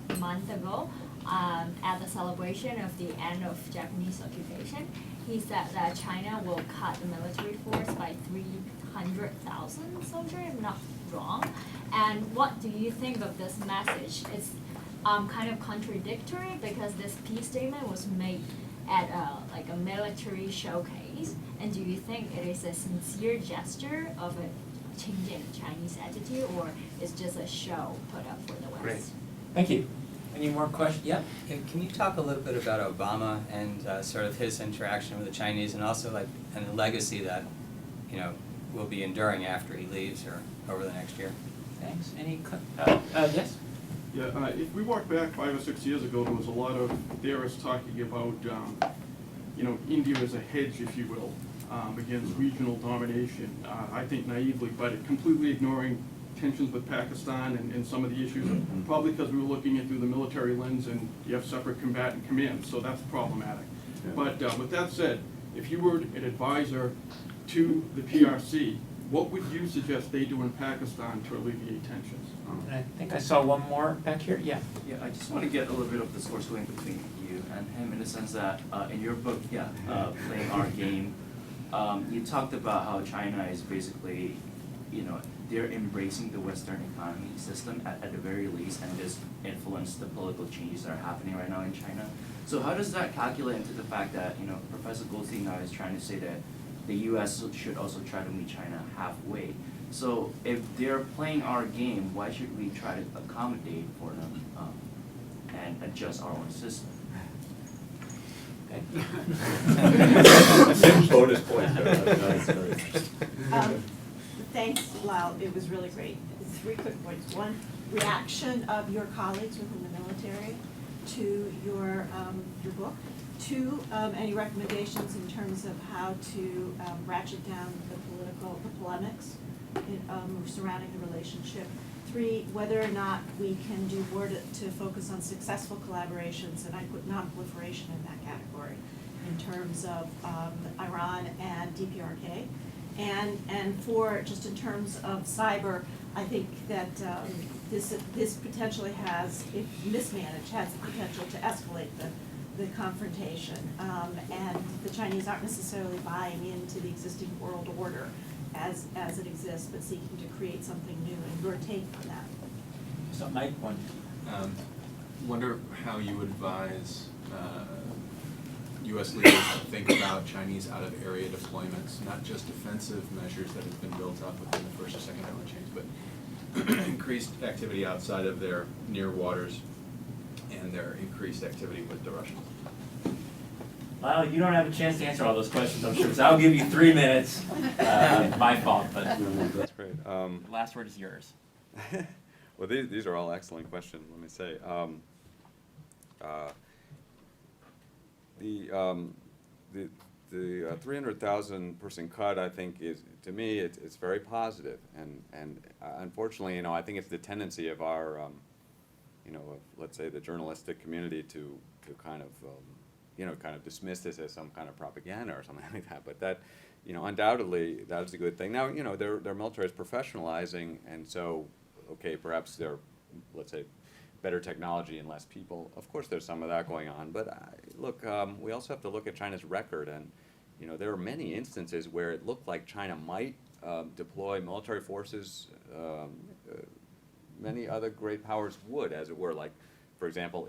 [SPEAKER 11] a month ago at the celebration of the end of Japanese occupation. He said that China will cut the military force by 300,000 soldiers, if I'm not wrong. And what do you think of this message? It's kind of contradictory because this peace statement was made at a military showcase. And do you think it is a sincere gesture of a changing Chinese attitude, or it's just a show put up for the West?
[SPEAKER 2] Great. Thank you. Any more questions? Yeah?
[SPEAKER 12] Can you talk a little bit about Obama and sort of his interaction with the Chinese, and also and the legacy that, you know, will be enduring after he leaves or over the next year?
[SPEAKER 2] Thanks. Yes?
[SPEAKER 13] Yeah, if we walk back 5 or 6 years ago, there was a lot of theorists talking about, you know, India as a hedge, if you will, against regional domination. I think naively, but completely ignoring tensions with Pakistan and some of the issues, probably because we were looking at through the military lens and you have separate combatant commands, so that's problematic.
[SPEAKER 3] Yeah.
[SPEAKER 13] But with that said, if you were an advisor to the PRC, what would you suggest they do in Pakistan to alleviate tensions?
[SPEAKER 2] And I think I saw one more back here. Yeah.
[SPEAKER 14] Yeah, I just want to get a little bit of the source going between you and him in the sense that in your book, Playing Our Game, you talked about how China is basically, you know, they're embracing the Western economy system at the very least, and just influence the political changes that are happening right now in China. So how does that calculate into the fact that, you know, Professor Goldstein now is trying to say that the U.S. should also try to meet China halfway? So if they're playing our game, why should we try to accommodate for them and adjust our own system?
[SPEAKER 3] Bonus point. That's very interesting.
[SPEAKER 1] Thanks, Lyle, it was really great. 3 quick points. One, reaction of your colleagues within the military to your book. 2, any recommendations in terms of how to ratchet down the polemics surrounding the relationship. 3, whether or not we can do more to focus on successful collaborations, and I put non-proliferation in that category, in terms of Iran and DPRK. And 4, just in terms of cyber, I think that this potentially has, if mismanaged, has the potential to escalate the confrontation. And the Chinese aren't necessarily buying into the existing world order as it exists, but seeking to create something new. And your take on that?
[SPEAKER 2] So Mike, one.
[SPEAKER 15] Wonder how you would advise U.S. leaders to think about Chinese out-of-area deployments, not just defensive measures that have been built up within the first or second island chains, but increased activity outside of their near waters and their increased activity with the Russians.
[SPEAKER 2] Well, you don't have a chance to answer all those questions, I'm sure, because I'll give you 3 minutes. My fault, but
[SPEAKER 3] That's great.
[SPEAKER 2] the last word is yours.
[SPEAKER 3] Well, these are all excellent questions, let me say. The 300,000 person cut, I think, is, to me, it's very positive. And unfortunately, you know, I think it's the tendency of our, you know, of, let's say, the journalistic community to kind of, you know, kind of dismiss this as some kind of propaganda or something like that. But that, you know, undoubtedly, that's a good thing. Now, you know, their military is professionalizing, and so, okay, perhaps they're, let's say, better technology and less people. Of course, there's some of that going on. But look, we also have to look at China's record, and you know, there are many instances where it looked like China might deploy military forces. Many other great powers would, as it were. Like, for example,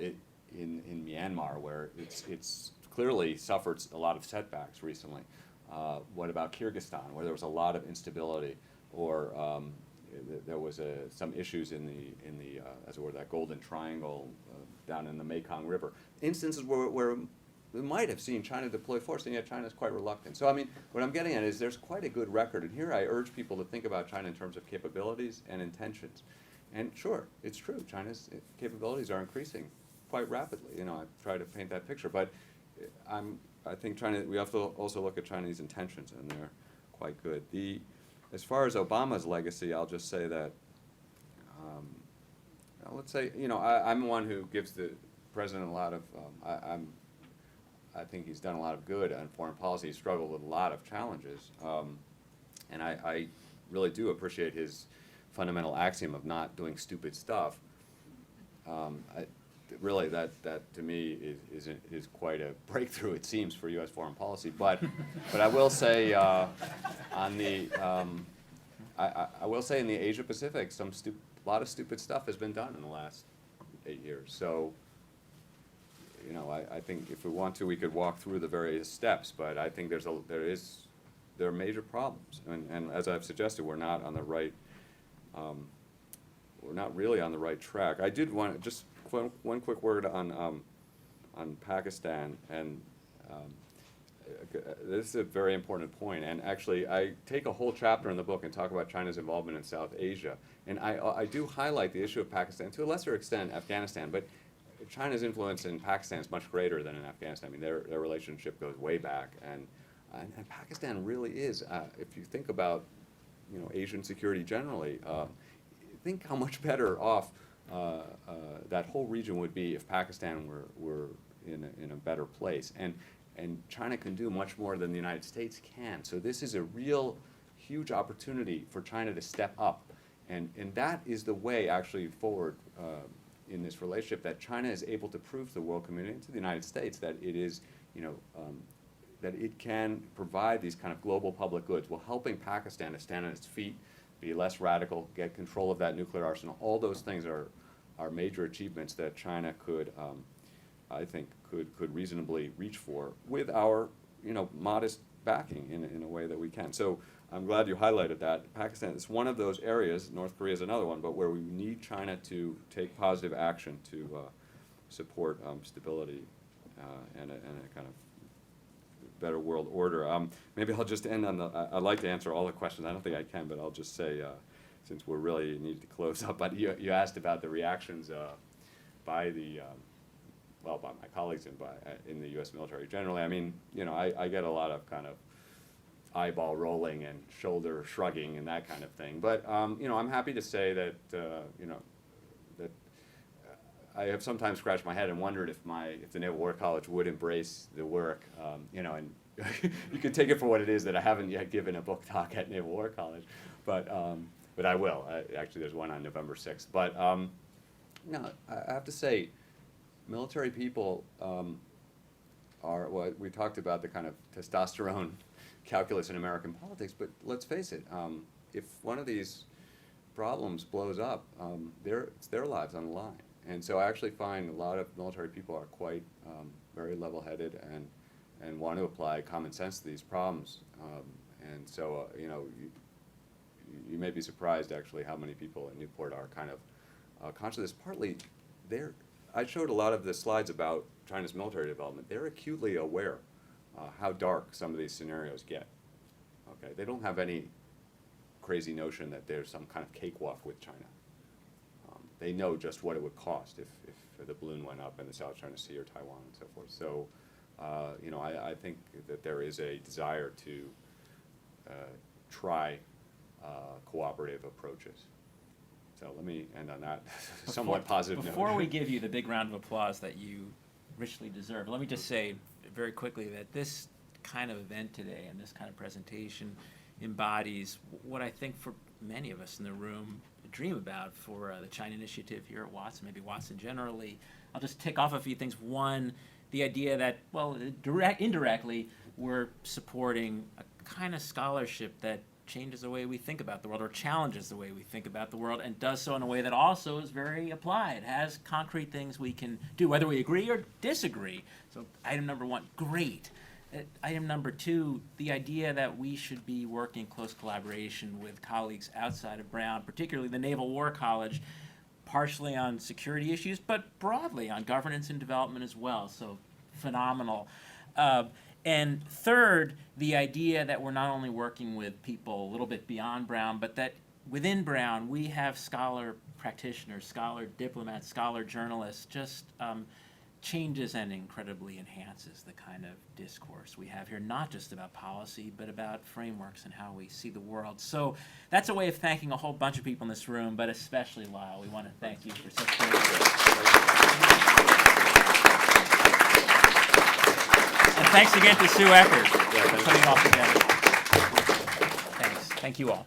[SPEAKER 3] in Myanmar, where it's clearly suffered a lot of setbacks recently. What about Kyrgyzstan, where there was a lot of instability, or there was some issues in the as it were, that Golden Triangle down in the Mekong River. Instances where we might have seen China deploy force, and yet China is quite reluctant. So I mean, what I'm getting at is there's quite a good record, and here I urge people to think about China in terms of capabilities and intentions. And sure, it's true, China's capabilities are increasing quite rapidly. You know, I've tried to paint that picture, but I think we have to also look at Chinese intentions, and they're quite good. As far as Obama's legacy, I'll just say that, let's say, you know, I'm one who gives the president a lot of, I think he's done a lot of good on foreign policy. He's struggled with a lot of challenges. And I really do appreciate his fundamental axiom of not doing stupid stuff. Really, that to me is quite a breakthrough, it seems, for U.S. foreign policy. But I will say on the I will say in the Asia Pacific, a lot of stupid stuff has been done in the last 8 years. So, you know, I think if we want to, we could walk through the various steps. But I think there are major problems, and as I've suggested, we're not on the right. We're not really on the right track. I did want just one quick word on Pakistan, and this is a very important point. And actually, I take a whole chapter in the book and talk about China's involvement in South Asia. And I do highlight the issue of Pakistan, to a lesser extent Afghanistan, but China's influence in Pakistan is much greater than in Afghanistan. I mean, their relationship goes way back, and Pakistan really is. If you think about, you know, Asian security generally, think how much better off that whole region would be if Pakistan were in a better place. And China can do much more than the United States can. So this is a real huge opportunity for China to step up. And that is the way actually forward in this relationship, that China is able to prove to the world community and to the United States that it is, you know, that it can provide these kind of global public goods while helping Pakistan to stand on its feet, be less radical, get control of that nuclear arsenal. All those things are major achievements that China could, I think, could reasonably reach for with our, you know, modest backing in a way that we can. So I'm glad you highlighted that. Pakistan is one of those areas, North Korea is another one, but where we need China to take positive action to support stability and a kind of better world order. Maybe I'll just end on I'd like to answer all the questions. I don't think I can, but I'll just say, since we're really need to close up, but you asked about the reactions by the, well, by my colleagues and in the U.S. military generally. I mean, you know, I get a lot of kind of eyeball rolling and shoulder shrugging and that kind of thing. But, you know, I'm happy to say that, you know, that I have sometimes scratched my head and wondered if the Naval War College would embrace the work, you know, and you could take it for what it is that I haven't yet given a book talk at Naval War College, but I will. Actually, there's one on November 6th. But, no, I have to say, military people are, well, we talked about the kind of testosterone calculus in American politics, but let's face it, if one of these problems blows up, it's their lives on the line. And so I actually find a lot of military people are quite very level-headed and want to apply common sense to these problems. And so, you know, you may be surprised actually how many people in Newport are kind of conscious of this. Partly, I showed a lot of the slides about China's military development. They're acutely aware how dark some of these scenarios get. Okay, they don't have any crazy notion that there's some kind of cakewalk with China. They know just what it would cost if the balloon went up in the South China Sea or Taiwan and so forth. So, you know, I think that there is a desire to try cooperative approaches. So let me end on that somewhat positive note.
[SPEAKER 2] Before we give you the big round of applause that you richly deserve, let me just say very quickly that this kind of event today and this kind of presentation embodies what I think for many of us in the room dream about for the China Initiative here at Watson, maybe Watson generally. I'll just tick off a few things. One, the idea that, well, indirectly, we're supporting a kind of scholarship that changes the way we think about the world or challenges the way we think about the world and does so in a way that also is very applied, has concrete things we can do, whether we agree or disagree. So item number one, great. Item number two, the idea that we should be working in close collaboration with colleagues outside of Brown, particularly the Naval War College, partially on security issues, but broadly on governance and development as well. So phenomenal. And third, the idea that we're not only working with people a little bit beyond Brown, but that within Brown we have scholar practitioners, scholar diplomats, scholar journalists, just changes and incredibly enhances the kind of discourse we have here, not just about policy, but about frameworks and how we see the world. So that's a way of thanking a whole bunch of people in this room, but especially Lyle. We want to thank you for such great work. And thanks again to Sue Eckert for putting it all together. Thanks. Thank you all.